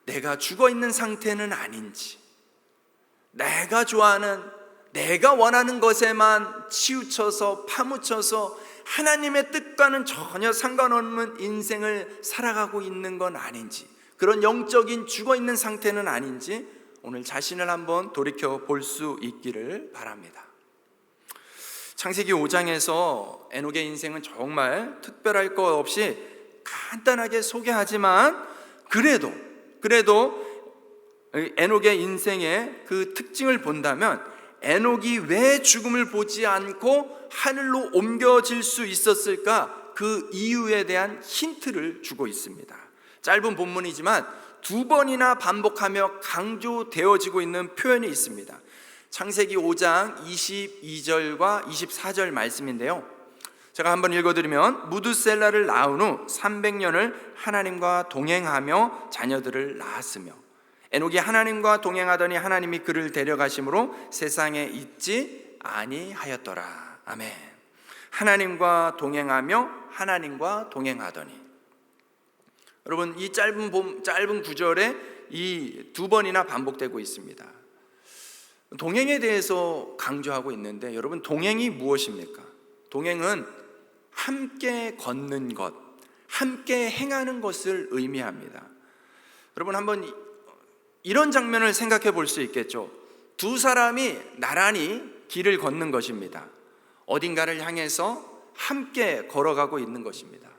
내가 죽어 있는 상태는 아닌지, 내가 좋아하는, 내가 원하는 것에만 치우쳐서 파묻혀서 하나님의 뜻과는 전혀 상관없는 인생을 살아가고 있는 건 아닌지, 그런 영적인 죽어 있는 상태는 아닌지 오늘 자신을 한번 돌이켜 볼 수 있기를 바랍니다. 창세기 5장에서 에녹의 인생은 정말 특별할 것 없이 간단하게 소개하지만 그래도 에녹의 인생의 그 특징을 본다면 에녹이 왜 죽음을 보지 않고 하늘로 옮겨질 수 있었을까, 그 이유에 대한 힌트를 주고 있습니다. 짧은 본문이지만 두 번이나 반복하며 강조되어지고 있는 표현이 있습니다. 창세기 5장 22절과 24절 말씀인데요, 제가 한번 읽어드리면, 무드셀라를 낳은 후 300년을 하나님과 동행하며 자녀들을 낳았으며 에녹이 하나님과 동행하더니 하나님이 그를 데려가심으로 세상에 있지 아니하였더라. 아멘. 하나님과 동행하며 하나님과 동행하더니, 여러분 이 짧은 구절에 이 두 번이나 반복되고 있습니다. 동행에 대해서 강조하고 있는데, 여러분 동행이 무엇입니까? 동행은 함께 걷는 것, 함께 행하는 것을 의미합니다. 여러분 한번 이런 장면을 생각해 볼 수 있겠죠. 두 사람이 나란히 길을 걷는 것입니다. 어딘가를 향해서 함께 걸어가고 있는 것입니다.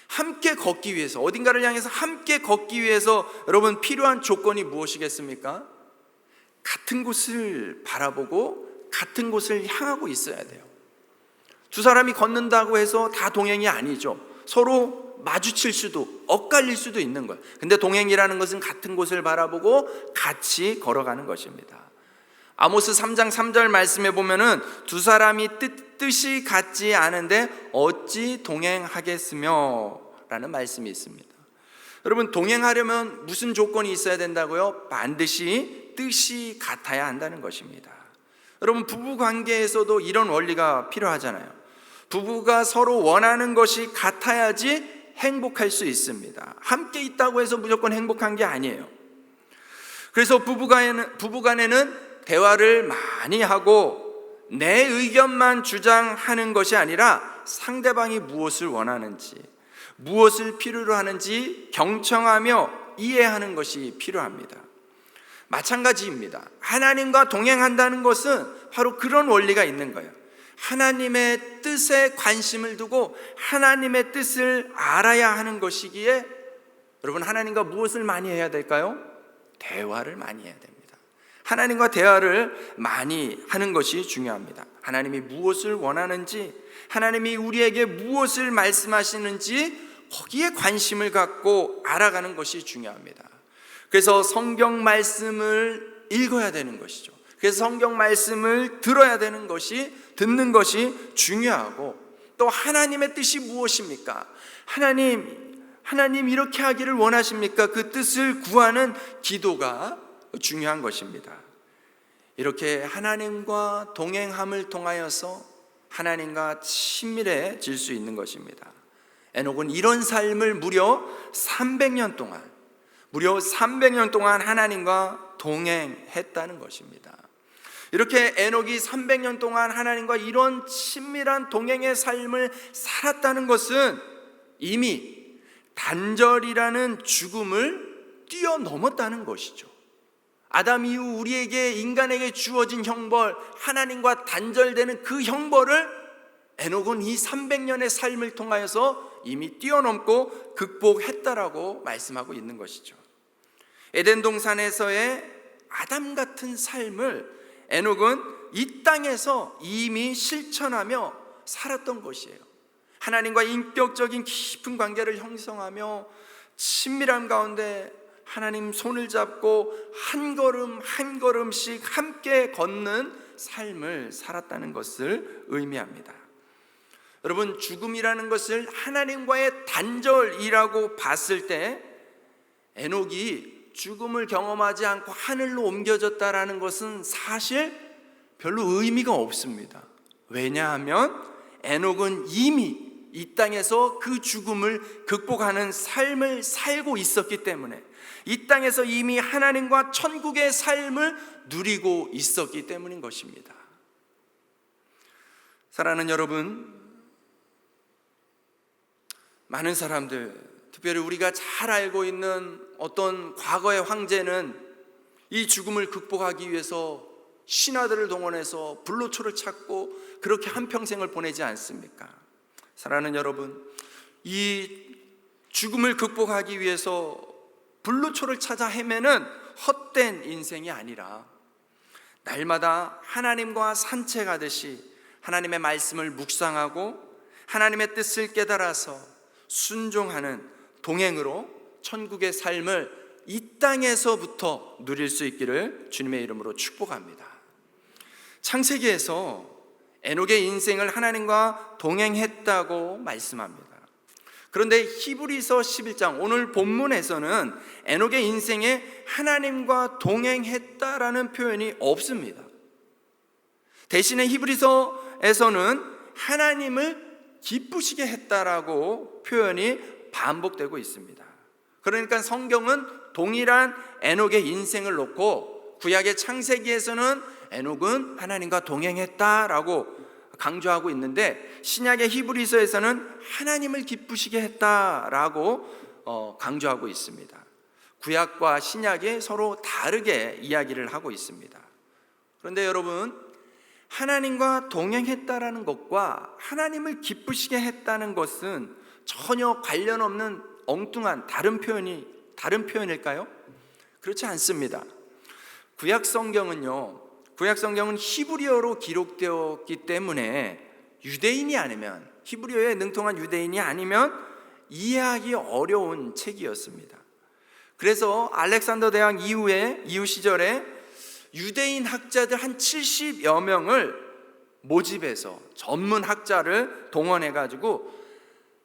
함께 걷기 위해서, 어딘가를 향해서 함께 걷기 위해서 여러분 필요한 조건이 무엇이겠습니까? 같은 곳을 바라보고 같은 곳을 향하고 있어야 돼요. 두 사람이 걷는다고 해서 다 동행이 아니죠. 서로 마주칠 수도, 엇갈릴 수도 있는 거예요. 근데 동행이라는 것은 같은 곳을 바라보고 같이 걸어가는 것입니다. 아모스 3장 3절 말씀에 보면은 두 사람이 뜻이 같지 않은데 어찌 동행하겠으며 라는 말씀이 있습니다. 여러분 동행하려면 무슨 조건이 있어야 된다고요? 반드시 뜻이 같아야 한다는 것입니다. 여러분 부부 관계에서도 이런 원리가 필요하잖아요. 부부가 서로 원하는 것이 같아야지 행복할 수 있습니다. 함께 있다고 해서 무조건 행복한 게 아니에요. 그래서 부부간에는 대화를 많이 하고 내 의견만 주장하는 것이 아니라 상대방이 무엇을 원하는지, 무엇을 필요로 하는지 경청하며 이해하는 것이 필요합니다. 마찬가지입니다. 하나님과 동행한다는 것은 바로 그런 원리가 있는 거예요. 하나님의 뜻에 관심을 두고 하나님의 뜻을 알아야 하는 것이기에, 여러분 하나님과 무엇을 많이 해야 될까요? 대화를 많이 해야 됩니다. 하나님과 대화를 많이 하는 것이 중요합니다. 하나님이 무엇을 원하는지, 하나님이 우리에게 무엇을 말씀하시는지 거기에 관심을 갖고 알아가는 것이 중요합니다. 그래서 성경 말씀을 읽어야 되는 것이죠. 그래서 성경 말씀을 듣는 것이 중요하고, 또 하나님의 뜻이 무엇입니까? 하나님 이렇게 하기를 원하십니까? 그 뜻을 구하는 기도가 중요한 것입니다. 이렇게 하나님과 동행함을 통하여서 하나님과 친밀해질 수 있는 것입니다. 에녹은 이런 삶을 무려 300년 동안 하나님과 동행했다는 것입니다. 이렇게 에녹이 300년 동안 하나님과 이런 친밀한 동행의 삶을 살았다는 것은 이미 단절이라는 죽음을 뛰어넘었다는 것이죠. 아담 이후 우리에게, 인간에게 주어진 형벌, 하나님과 단절되는 그 형벌을 에녹은 이 300년의 삶을 통하여서 이미 뛰어넘고 극복했다라고 말씀하고 있는 것이죠. 에덴 동산에서의 아담 같은 삶을 에녹은 이 땅에서 이미 실천하며 살았던 것이에요. 하나님과 인격적인 깊은 관계를 형성하며 친밀함 가운데 하나님 손을 잡고 한 걸음 한 걸음씩 함께 걷는 삶을 살았다는 것을 의미합니다. 여러분 죽음이라는 것을 하나님과의 단절이라고 봤을 때 에녹이 죽음을 경험하지 않고 하늘로 옮겨졌다라는 것은 사실 별로 의미가 없습니다. 왜냐하면 에녹은 이미 이 땅에서 그 죽음을 극복하는 삶을 살고 있었기 때문에, 이 땅에서 이미 하나님과 천국의 삶을 누리고 있었기 때문인 것입니다. 사랑하는 여러분, 많은 사람들, 특별히 우리가 잘 알고 있는 어떤 과거의 황제는 이 죽음을 극복하기 위해서 신하들을 동원해서 불로초를 찾고 그렇게 한평생을 보내지 않습니까? 사랑하는 여러분, 이 죽음을 극복하기 위해서 불로초를 찾아 헤매는 헛된 인생이 아니라 날마다 하나님과 산책하듯이 하나님의 말씀을 묵상하고 하나님의 뜻을 깨달아서 순종하는 동행으로 천국의 삶을 이 땅에서부터 누릴 수 있기를 주님의 이름으로 축복합니다. 창세기에서 에녹의 인생을 하나님과 동행했다고 말씀합니다. 그런데 히브리서 11장 오늘 본문에서는 에녹의 인생에 하나님과 동행했다라는 표현이 없습니다. 대신에 히브리서에서는 하나님을 기쁘시게 했다라고 표현이 반복되고 있습니다. 그러니까 성경은 동일한 에녹의 인생을 놓고 구약의 창세기에서는 에녹은 하나님과 동행했다라고 강조하고 있는데, 신약의 히브리서에서는 하나님을 기쁘시게 했다라고 강조하고 있습니다. 구약과 신약이 서로 다르게 이야기를 하고 있습니다. 그런데 여러분, 하나님과 동행했다라는 것과 하나님을 기쁘시게 했다는 것은 전혀 관련 없는 엉뚱한 다른 표현일까요? 그렇지 않습니다. 구약 성경은 히브리어로 기록되었기 때문에 유대인이 아니면, 히브리어에 능통한 유대인이 아니면 이해하기 어려운 책이었습니다. 그래서 알렉산더 대왕 이후 시절에 유대인 학자들 한 70여 명을 모집해서 전문 학자를 동원해가지고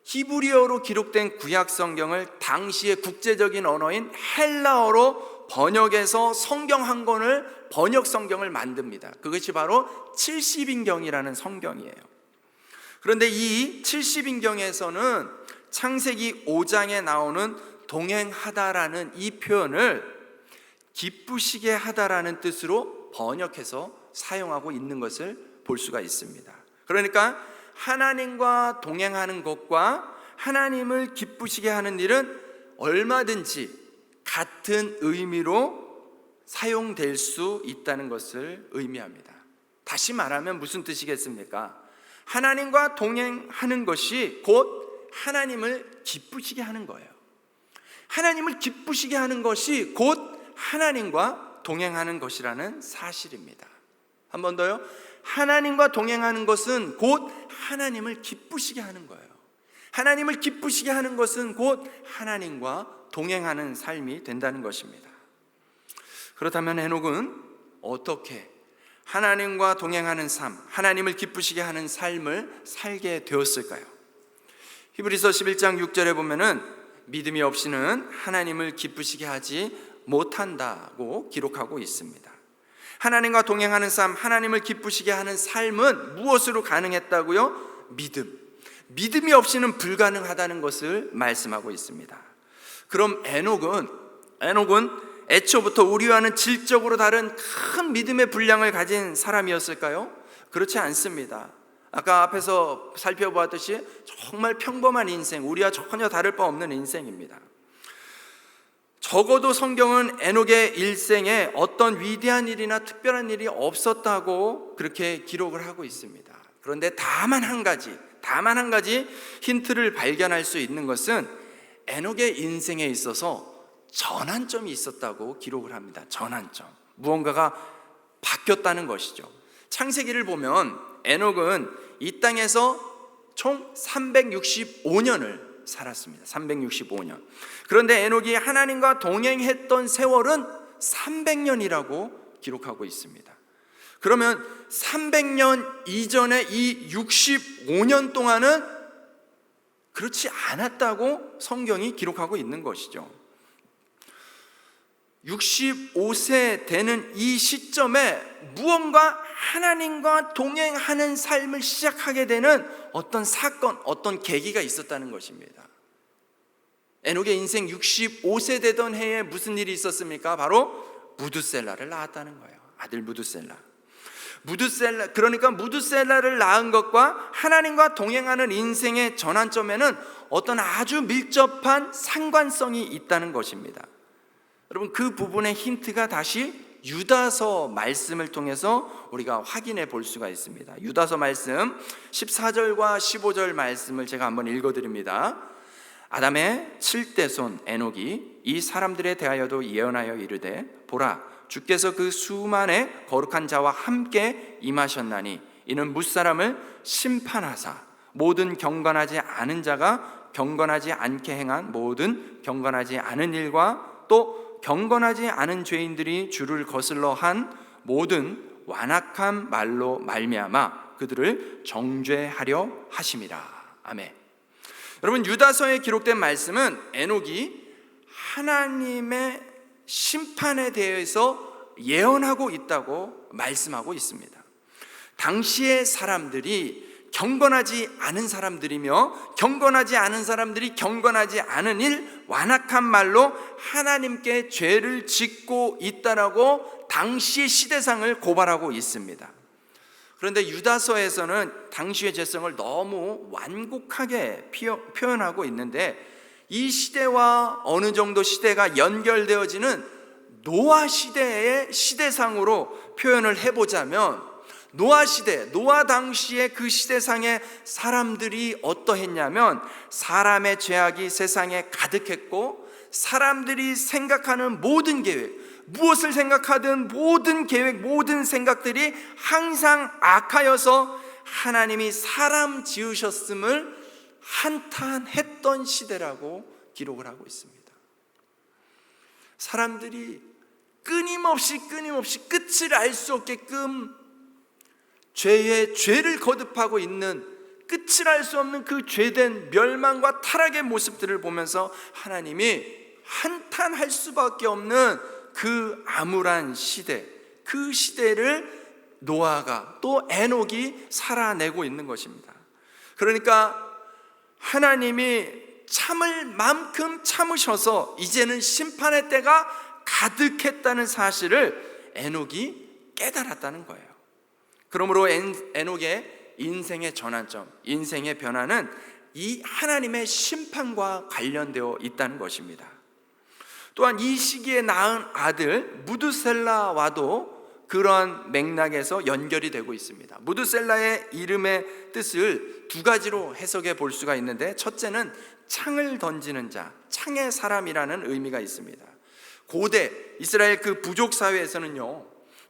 히브리어로 기록된 구약 성경을 당시의 국제적인 언어인 헬라어로 번역해서 성경 한 권을 번역 성경을 만듭니다. 그것이 바로 70인경이라는 성경이에요. 그런데 이 70인경에서는 창세기 5장에 나오는 동행하다라는 이 표현을 기쁘시게 하다라는 뜻으로 번역해서 사용하고 있는 것을 볼 수가 있습니다. 그러니까 하나님과 동행하는 것과 하나님을 기쁘시게 하는 일은 얼마든지 같은 의미로 사용될 수 있다는 것을 의미합니다. 다시 말하면 무슨 뜻이겠습니까? 하나님과 동행하는 것이 곧 하나님을 기쁘시게 하는 거예요. 하나님을 기쁘시게 하는 것이 곧 하나님과 동행하는 것이라는 사실입니다. 한 번 더요. 하나님과 동행하는 것은 곧 하나님을 기쁘시게 하는 거예요. 하나님을 기쁘시게 하는 것은 곧 하나님과 동행하는 삶이 된다는 것입니다. 그렇다면 에녹은 어떻게 하나님과 동행하는 삶, 하나님을 기쁘시게 하는 삶을 살게 되었을까요? 히브리서 11장 6절에 보면은 믿음이 없이는 하나님을 기쁘시게 하지 못한다고 기록하고 있습니다. 하나님과 동행하는 삶, 하나님을 기쁘시게 하는 삶은 무엇으로 가능했다고요? 믿음이 없이는 불가능하다는 것을 말씀하고 있습니다. 그럼 에녹은 애초부터 우리와는 질적으로 다른 큰 믿음의 분량을 가진 사람이었을까요? 그렇지 않습니다. 아까 앞에서 살펴보았듯이 정말 평범한 인생, 우리와 전혀 다를 바 없는 인생입니다. 적어도 성경은 에녹의 일생에 어떤 위대한 일이나 특별한 일이 없었다고 그렇게 기록을 하고 있습니다. 그런데 다만 한 가지 힌트를 발견할 수 있는 것은 에녹의 인생에 있어서 전환점이 있었다고 기록을 합니다. 전환점, 무언가가 바뀌었다는 것이죠. 창세기를 보면 에녹은 이 땅에서 총 365년을 살았습니다. 365년. 그런데 에녹이 하나님과 동행했던 세월은 300년이라고 기록하고 있습니다. 그러면 300년 이전에 이 65년 동안은 그렇지 않았다고 성경이 기록하고 있는 것이죠. 65세 되는 이 시점에 무언가 하나님과 동행하는 삶을 시작하게 되는 어떤 사건, 어떤 계기가 있었다는 것입니다. 에녹의 인생 65세 되던 해에 무슨 일이 있었습니까? 바로 무두셀라를 낳았다는 거예요. 아들 무두셀라. 그러니까 무두셀라를 낳은 것과 하나님과 동행하는 인생의 전환점에는 어떤 아주 밀접한 상관성이 있다는 것입니다. 여러분, 그 부분의 힌트가 다시 유다서 말씀을 통해서 우리가 확인해 볼 수가 있습니다. 유다서 말씀 14절과 15절 말씀을 제가 한번 읽어드립니다. 아담의 7대 손 에녹이 이 사람들에 대하여도 예언하여 이르되 보라, 주께서 그 수만의 거룩한 자와 함께 임하셨나니 이는 무사람을 심판하사 모든 경건하지 않은 자가 경건하지 않게 행한 모든 경건하지 않은 일과 또 경건하지 않은 죄인들이 주를 거슬러 한 모든 완악한 말로 말미암아 그들을 정죄하려 하심이라. 아멘. 여러분, 유다서에 기록된 말씀은 에녹이 하나님의 심판에 대해서 예언하고 있다고 말씀하고 있습니다. 당시의 사람들이 경건하지 않은 사람들이며 경건하지 않은 사람들이 경건하지 않은 일, 완악한 말로 하나님께 죄를 짓고 있다라고 당시의 시대상을 고발하고 있습니다. 그런데 유다서에서는 당시의 죄성을 너무 완곡하게 표현하고 있는데 이 시대와 어느 정도 시대가 연결되어지는 노아 시대의 시대상으로 표현을 해보자면 노아 시대, 노아 당시의 그 시대상의 사람들이 어떠했냐면 사람의 죄악이 세상에 가득했고 사람들이 생각하는 모든 계획, 무엇을 생각하든 모든 계획, 모든 생각들이 항상 악하여서 하나님이 사람 지으셨음을 한탄했던 시대라고 기록을 하고 있습니다. 사람들이 끊임없이 끝을 알 수 없게끔 죄의 죄를 거듭하고 있는, 끝을 알 수 없는 그 죄된 멸망과 타락의 모습들을 보면서 하나님이 한탄할 수밖에 없는 그 암울한 시대, 그 시대를 노아가 또 에녹이 살아내고 있는 것입니다. 그러니까 하나님이 참을 만큼 참으셔서 이제는 심판의 때가 가득했다는 사실을 에녹이 깨달았다는 거예요. 그러므로 에녹의 인생의 전환점, 인생의 변화는 이 하나님의 심판과 관련되어 있다는 것입니다. 또한 이 시기에 낳은 아들 무두셀라와도 그런 맥락에서 연결이 되고 있습니다. 무두셀라의 이름의 뜻을 두 가지로 해석해 볼 수가 있는데, 첫째는 창을 던지는 자, 창의 사람이라는 의미가 있습니다. 고대 이스라엘 그 부족 사회에서는요,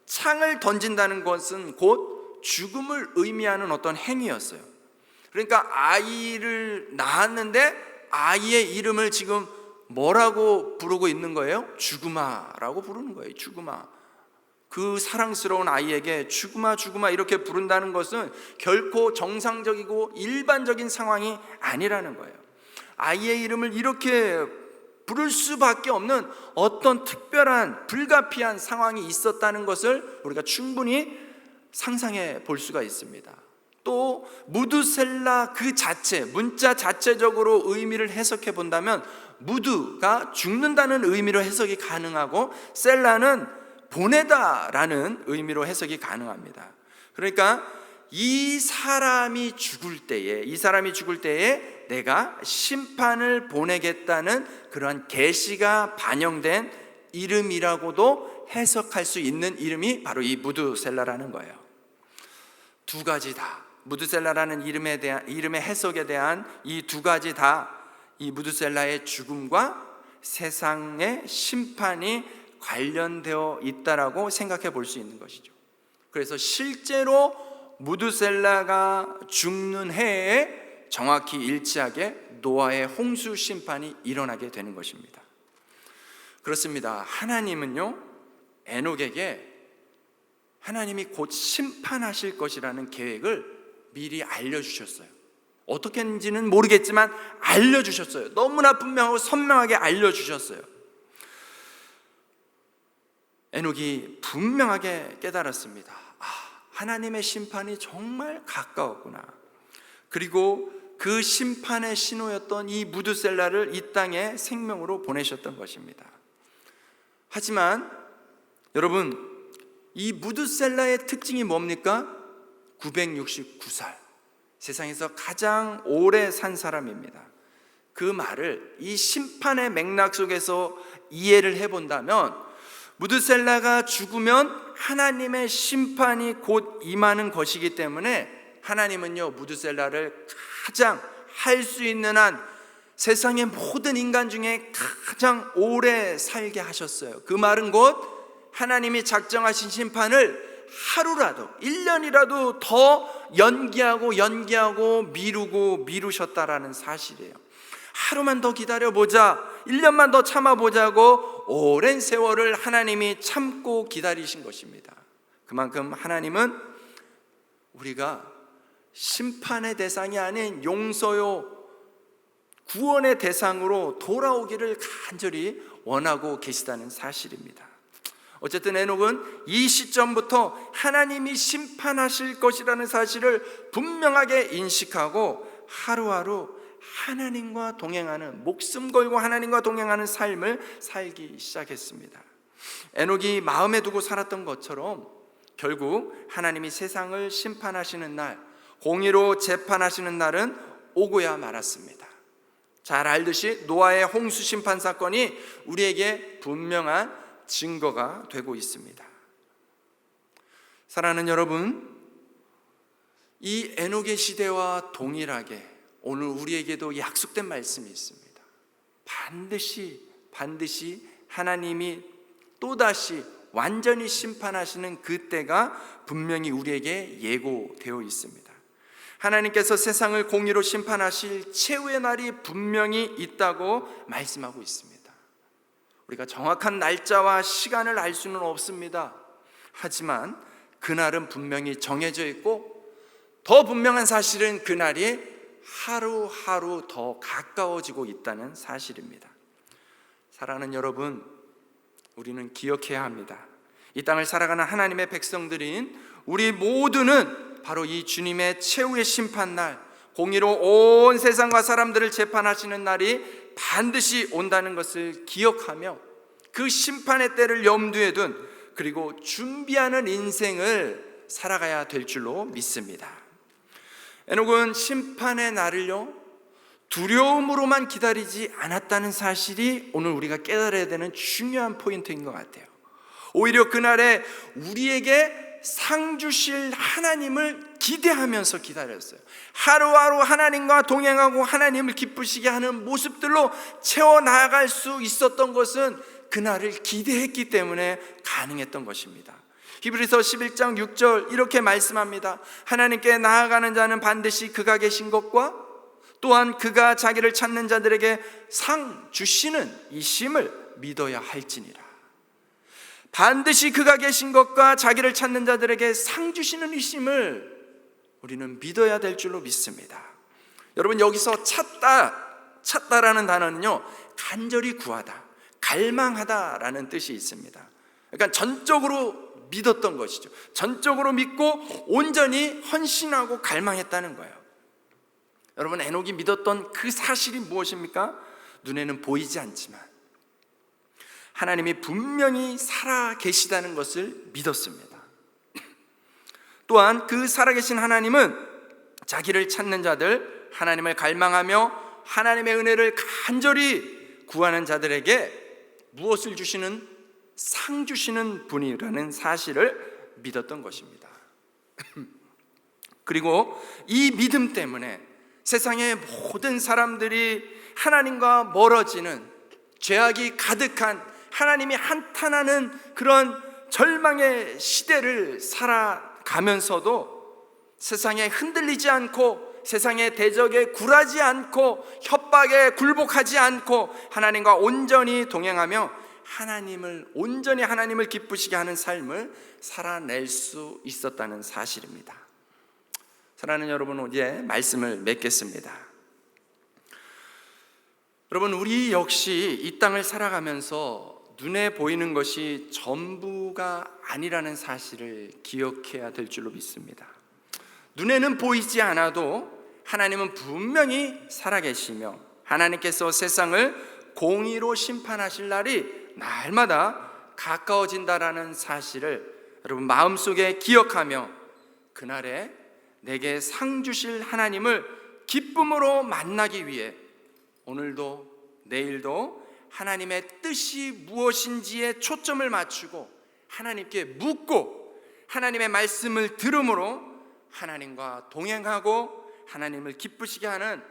창을 던진다는 것은 곧 죽음을 의미하는 어떤 행위였어요. 그러니까 아이를 낳았는데 아이의 이름을 지금 뭐라고 부르고 있는 거예요? 죽음아라고 부르는 거예요. 죽음아. 그 사랑스러운 아이에게 죽음아 죽음아 이렇게 부른다는 것은 결코 정상적이고 일반적인 상황이 아니라는 거예요. 아이의 이름을 이렇게 부를 수밖에 없는 어떤 특별한 불가피한 상황이 있었다는 것을 우리가 충분히 상상해 볼 수가 있습니다. 또 무두셀라 그 자체, 문자 자체적으로 의미를 해석해 본다면 무두가 죽는다는 의미로 해석이 가능하고 셀라는 보내다라는 의미로 해석이 가능합니다. 그러니까 이 사람이 죽을 때에 내가 심판을 보내겠다는 그러한 계시가 반영된 이름이라고도 해석할 수 있는 이름이 바로 이 무두셀라라는 거예요. 두 가지 다, 무두셀라라는 이름의 해석에 대한 이 두 가지 다 이 무두셀라의 죽음과 세상의 심판이 관련되어 있다라고 생각해 볼 수 있는 것이죠. 그래서 실제로 무두셀라가 죽는 해에 정확히 일치하게 노아의 홍수 심판이 일어나게 되는 것입니다. 그렇습니다. 하나님은요, 에녹에게 하나님이 곧 심판하실 것이라는 계획을 미리 알려주셨어요. 어떻게 했는지는 모르겠지만 알려주셨어요. 너무나 분명하고 선명하게 알려주셨어요. 에녹이 분명하게 깨달았습니다. 하나님의 심판이 정말 가까웠구나. 그리고 그 심판의 신호였던 이 무드셀라를 이 땅에 생명으로 보내셨던 것입니다. 하지만 여러분, 이 무드셀라의 특징이 뭡니까? 969살, 세상에서 가장 오래 산 사람입니다. 그 말을 이 심판의 맥락 속에서 이해를 해본다면, 무드셀라가 죽으면 하나님의 심판이 곧 임하는 것이기 때문에 하나님은요, 무드셀라를 가장 할 수 있는 한 세상의 모든 인간 중에 가장 오래 살게 하셨어요. 그 말은 곧 하나님이 작정하신 심판을 하루라도, 1년이라도 더 연기하고 미루셨다라는 사실이에요. 하루만 더 기다려보자, 1년만 더 참아보자고 오랜 세월을 하나님이 참고 기다리신 것입니다. 그만큼 하나님은 우리가 심판의 대상이 아닌 용서요, 구원의 대상으로 돌아오기를 간절히 원하고 계시다는 사실입니다. 어쨌든 에녹은 이 시점부터 하나님이 심판하실 것이라는 사실을 분명하게 인식하고 하루하루 하나님과 동행하는, 목숨 걸고 하나님과 동행하는 삶을 살기 시작했습니다. 에녹이 마음에 두고 살았던 것처럼 결국 하나님이 세상을 심판하시는 날, 공의로 재판하시는 날은 오고야 말았습니다. 잘 알듯이 노아의 홍수 심판 사건이 우리에게 분명한 증거가 되고 있습니다. 사랑하는 여러분, 이 에녹의 시대와 동일하게 오늘 우리에게도 약속된 말씀이 있습니다. 반드시 하나님이 또다시 완전히 심판하시는 그때가 분명히 우리에게 예고되어 있습니다. 하나님께서 세상을 공의로 심판하실 최후의 날이 분명히 있다고 말씀하고 있습니다. 우리가 정확한 날짜와 시간을 알 수는 없습니다. 하지만 그날은 분명히 정해져 있고, 더 분명한 사실은 그날이 하루하루 더 가까워지고 있다는 사실입니다. 사랑하는 여러분, 우리는 기억해야 합니다. 이 땅을 살아가는 하나님의 백성들인 우리 모두는 바로 이 주님의 최후의 심판날, 공의로 온 세상과 사람들을 재판하시는 날이 반드시 온다는 것을 기억하며 그 심판의 때를 염두에 둔, 그리고 준비하는 인생을 살아가야 될 줄로 믿습니다. 에녹은 심판의 날을요, 두려움으로만 기다리지 않았다는 사실이 오늘 우리가 깨달아야 되는 중요한 포인트인 것 같아요. 오히려 그날에 우리에게 상 주실 하나님을 기대하면서 기다렸어요. 하루하루 하나님과 동행하고 하나님을 기쁘시게 하는 모습들로 채워나갈 수 있었던 것은 그날을 기대했기 때문에 가능했던 것입니다. 히브리서 11장 6절 이렇게 말씀합니다. 하나님께 나아가는 자는 반드시 그가 계신 것과 또한 그가 자기를 찾는 자들에게 상 주시는 이 심을 믿어야 할지니라. 반드시 그가 계신 것과 자기를 찾는 자들에게 상 주시는 이 심을 우리는 믿어야 될 줄로 믿습니다. 여러분, 여기서 찾다라는 단어는요, 간절히 구하다, 갈망하다라는 뜻이 있습니다. 그러니까 전적으로 믿었던 것이죠. 전적으로 믿고 온전히 헌신하고 갈망했다는 거예요. 여러분, 에녹이 믿었던 그 사실이 무엇입니까? 눈에는 보이지 않지만 하나님이 분명히 살아 계시다는 것을 믿었습니다. 또한 그 살아계신 하나님은 자기를 찾는 자들, 하나님을 갈망하며 하나님의 은혜를 간절히 구하는 자들에게 무엇을 주시는, 상 주시는 분이라는 사실을 믿었던 것입니다. 그리고 이 믿음 때문에 세상의 모든 사람들이 하나님과 멀어지는, 죄악이 가득한, 하나님이 한탄하는 그런 절망의 시대를 살아가면서도 세상에 흔들리지 않고, 세상의 대적에 굴하지 않고, 협박에 굴복하지 않고 하나님과 온전히 동행하며 온전히 하나님을 기쁘시게 하는 삶을 살아낼 수 있었다는 사실입니다. 사랑하는 여러분, 이제 말씀을 맺겠습니다. 여러분, 우리 역시 이 땅을 살아가면서 눈에 보이는 것이 전부가 아니라는 사실을 기억해야 될 줄로 믿습니다. 눈에는 보이지 않아도 하나님은 분명히 살아계시며 하나님께서 세상을 공의로 심판하실 날이 날마다 가까워진다라는 사실을 여러분 마음속에 기억하며 그날에 내게 상 주실 하나님을 기쁨으로 만나기 위해 오늘도 내일도 하나님의 뜻이 무엇인지에 초점을 맞추고 하나님께 묻고 하나님의 말씀을 들음으로 하나님과 동행하고 하나님을 기쁘시게 하는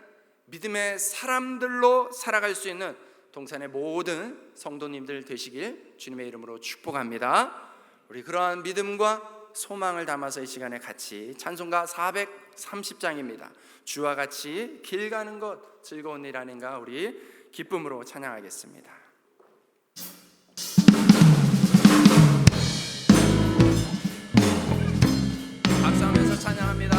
믿음의 사람들로 살아갈 수 있는 동산의 모든 성도님들 되시길 주님의 이름으로 축복합니다. 우리 그러한 믿음과 소망을 담아서 이 시간에 같이 찬송가 430장입니다. 주와 같이 길 가는 것 즐거운 일 아닌가 우리 기쁨으로 찬양하겠습니다. 박수하면서 찬양합니다.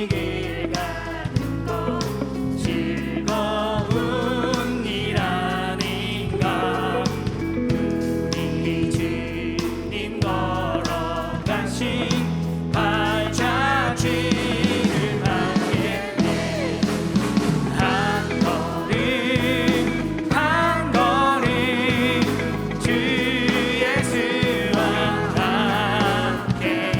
길 가는 것 즐거운 일 아닌가 우리 주님 걸어가신 발자취를 밟게 한 걸음 한 걸음 주 예수와 함께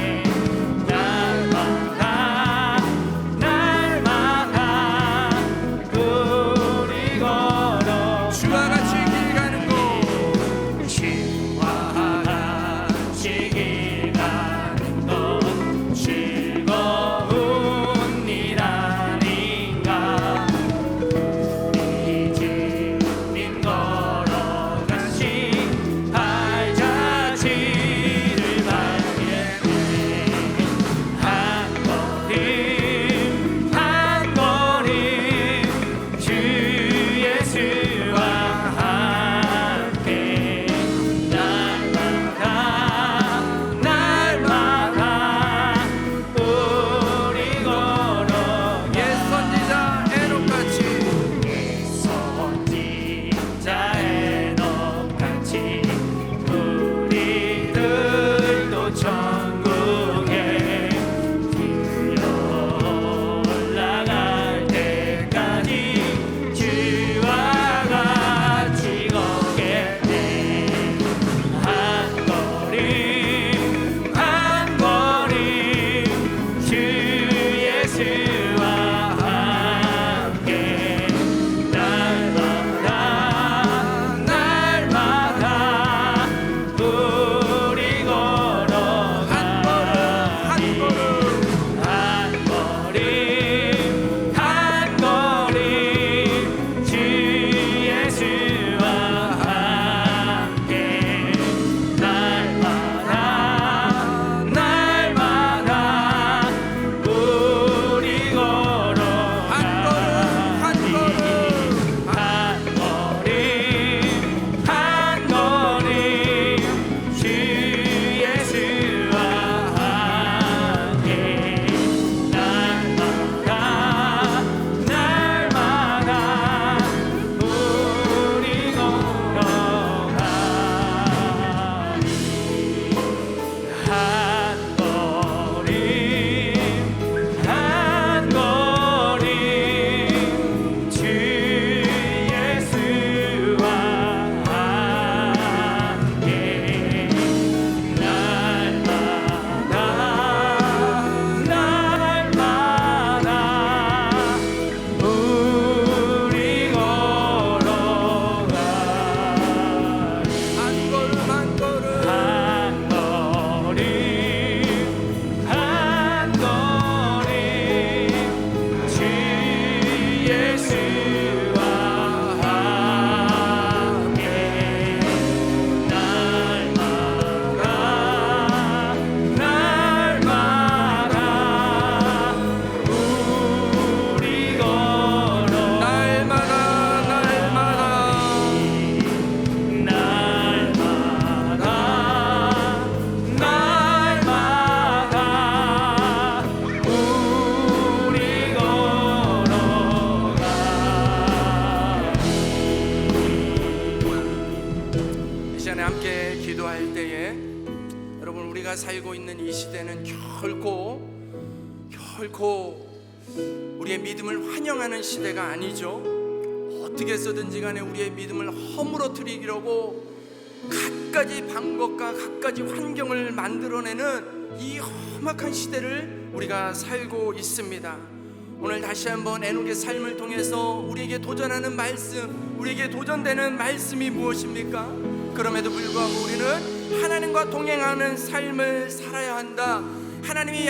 살고 있는 이 시대는 결코 우리의 믿음을 환영하는 시대가 아니죠. 어떻게 해서든지 간에 우리의 믿음을 허물어뜨리려고 갖가지 방법과 갖가지 환경을 만들어내는 이 험악한 시대를 우리가 살고 있습니다. 오늘 다시 한번 에녹의 삶을 통해서 우리에게 도전하는 말씀, 우리에게 도전되는 말씀이 무엇입니까? 그럼에도 불구하고 우리는 하나님과 동행하는 삶을 살아야 한다. 하나님이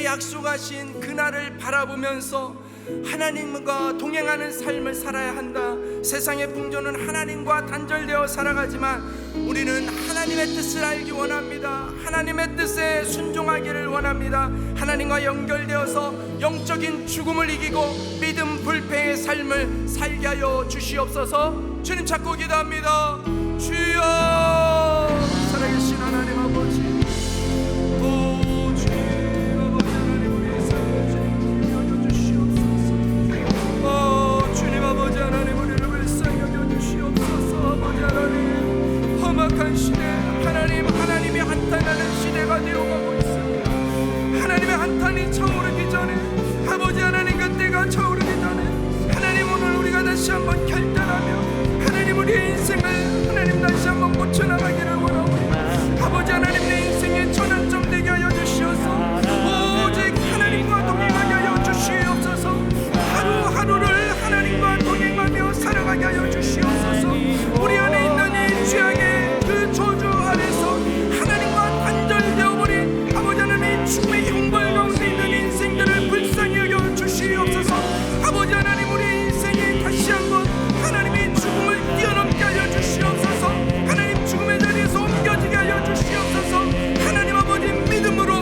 약속하신 그날을 바라보면서 하나님과 동행하는 삶을 살아야 한다. 세상의 풍조는 하나님과 단절되어 살아가지만 우리는 하나님의 뜻을 알기 원합니다. 하나님의 뜻에 순종하기를 원합니다. 하나님과 연결되어서 영적인 죽음을 이기고 믿음 불패의 삶을 살게 하여 주시옵소서. 주님 찾고 기도합니다. 주여, 살아계신 하나님 아버지, 주님 아버지 하나님, 우리의 삶을 주님 여겨 주시옵소서. 주님 아버지 하나님, 우리를 불쌍히 여겨 주시옵소서. 아버지 하나님, 험악한 시대, 하나님이 한탄하는 시대가 되어가고 있습니다. 하나님의 한탄이 차오르기 전에, 아버지 하나님 그때가 차오르기 전에 하나님, 오늘 우리가 다시 한번 결단하며 하나님 우리의 인생을 하나님 다시 한번 고쳐나가기를 원하오니 아버지 하나님, 내 인생의 전환점 되게 하여 주시옵소서. 오직 하나님과 동행하게 하여 주시옵소서. 하루하루를 하나님과 동행하며 살아가게 하여 주시옵소서. 우리 안에 있는 이 죄악의 그 저주 아래서 하나님과 단절되어버린 아버지 하나님, 죽음의 형벌 가운데 있는 인생들을 불쌍히 여겨 주시옵소서. 아버지 하나님, 우리 인생이 다시 한번 하나님의 죽음을 뛰어넘게 하여 주시옵소서. 하나님, 죽음의 자리에서 옮겨지게 하여 주시옵소서. 하나님 아버지, 믿음으로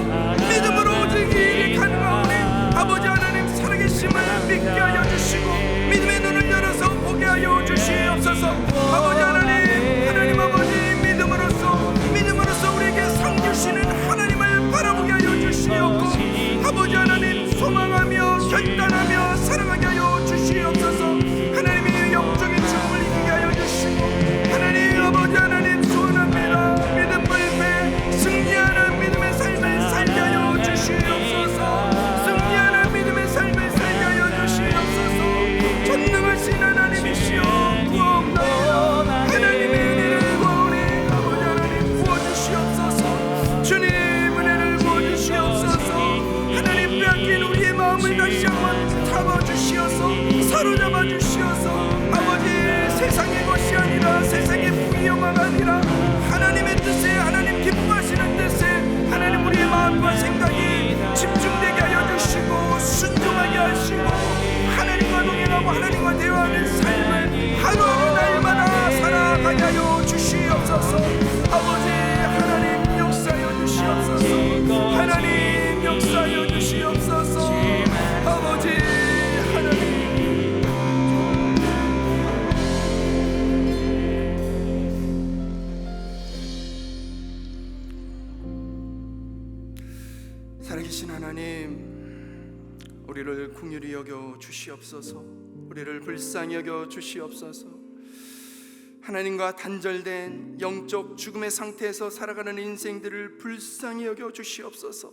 오직 이 일이 가능하오니 아버지 하나님, 살아계심을 믿게 하여 주시고 믿음의 눈을 열어서 보게 하여 주시옵소서. 아버지 하나님 아버지, 믿음으로써 우리에게 상 주시는 하나님을 바라보게 하여 주시옵고 아버지 하나님, 소망하며 결단하며 살아가게 하여 주시옵소서. 하나님이 영적인 죽음을 이기게 하여 주시고 하나님 아버지 하나님, 소원합니다. 믿음 불패 승리하는 믿음의 삶을 살게 하여 주시옵소서. 승리하는 믿음의 삶을 살게 하여 주시옵소서. 전능하신 하나님이시여 구하옵나이다. 하나님의 은혜를 구하오니 아버지 하나님 부어주시옵소서. 주님 은혜를 부어주시옵소서. 하나님, 빼앗긴 우리의 마음을 다시 한번 잡아주시어서 사로잡아 주시어서 아버지, 세상의 것이 아니라 세상의 부귀영화가 아니라 하나님의 뜻에, 하나님 기뻐하시는 뜻에 하나님 우리의 마음과 생각이 집중되게 하여 주시고 순종하게 하시고 하나님과 동행하고 하나님과 대화하는 삶을 하루하루 날마다 살아가게 하여 주시옵소서. 아버지 하나님, 역사하여 주시옵소서. 하나님 역사하여 주시옵소서. 아버지 하나님, 살아계신 하나님, 우리를 긍휼히 여겨 주시옵소서. 우리를 불쌍히 여겨 주시옵소서. 하나님과 단절된 영적 죽음의 상태에서 살아가는 인생들을 불쌍히 여겨 주시옵소서.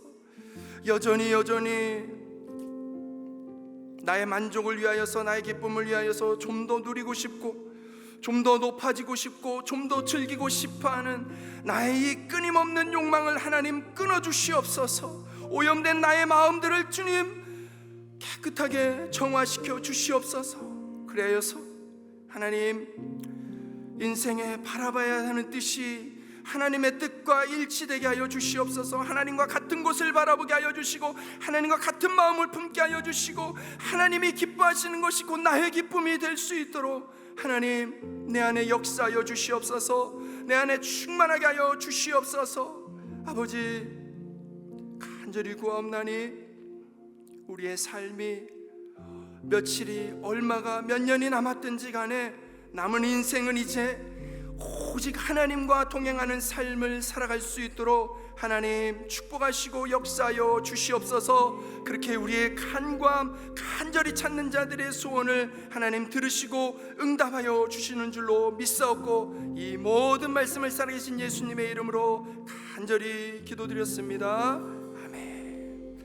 여전히 나의 만족을 위하여서, 나의 기쁨을 위하여서 좀 더 누리고 싶고 좀 더 높아지고 싶고 좀 더 즐기고 싶어하는 나의 이 끊임없는 욕망을 하나님 끊어주시옵소서. 오염된 나의 마음들을 주님 깨끗하게 정화시켜 주시옵소서. 그래서 하나님, 인생에 바라봐야 하는 뜻이 하나님의 뜻과 일치되게 하여 주시옵소서. 하나님과 같은 곳을 바라보게 하여 주시고 하나님과 같은 마음을 품게 하여 주시고 하나님이 기뻐하시는 것이 곧 나의 기쁨이 될 수 있도록 하나님, 내 안에 역사하여 주시옵소서. 내 안에 충만하게 하여 주시옵소서. 아버지, 간절히 구하옵나니 우리의 삶이 며칠이, 얼마가, 몇 년이 남았든지 간에 남은 인생은 이제 오직 하나님과 동행하는 삶을 살아갈 수 있도록 하나님 축복하시고 역사하여 주시옵소서. 그렇게 우리의 간구함, 간절히 찾는 자들의 소원을 하나님 들으시고 응답하여 주시는 줄로 믿사옵고 이 모든 말씀을 살아계신 예수님의 이름으로 간절히 기도드렸습니다. 아멘.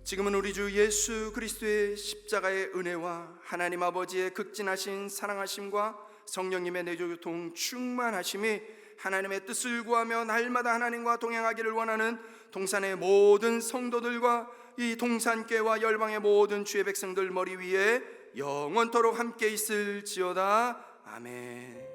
지금은 우리 주 예수 그리스도의 십자가의 은혜와 하나님 아버지의 극진하신 사랑하심과 성령님의 내조교통 충만하심이 하나님의 뜻을 구하며 날마다 하나님과 동행하기를 원하는 동산의 모든 성도들과 이 동산교회와 열방의 모든 주의 백성들 머리 위에 영원토록 함께 있을지어다. 아멘.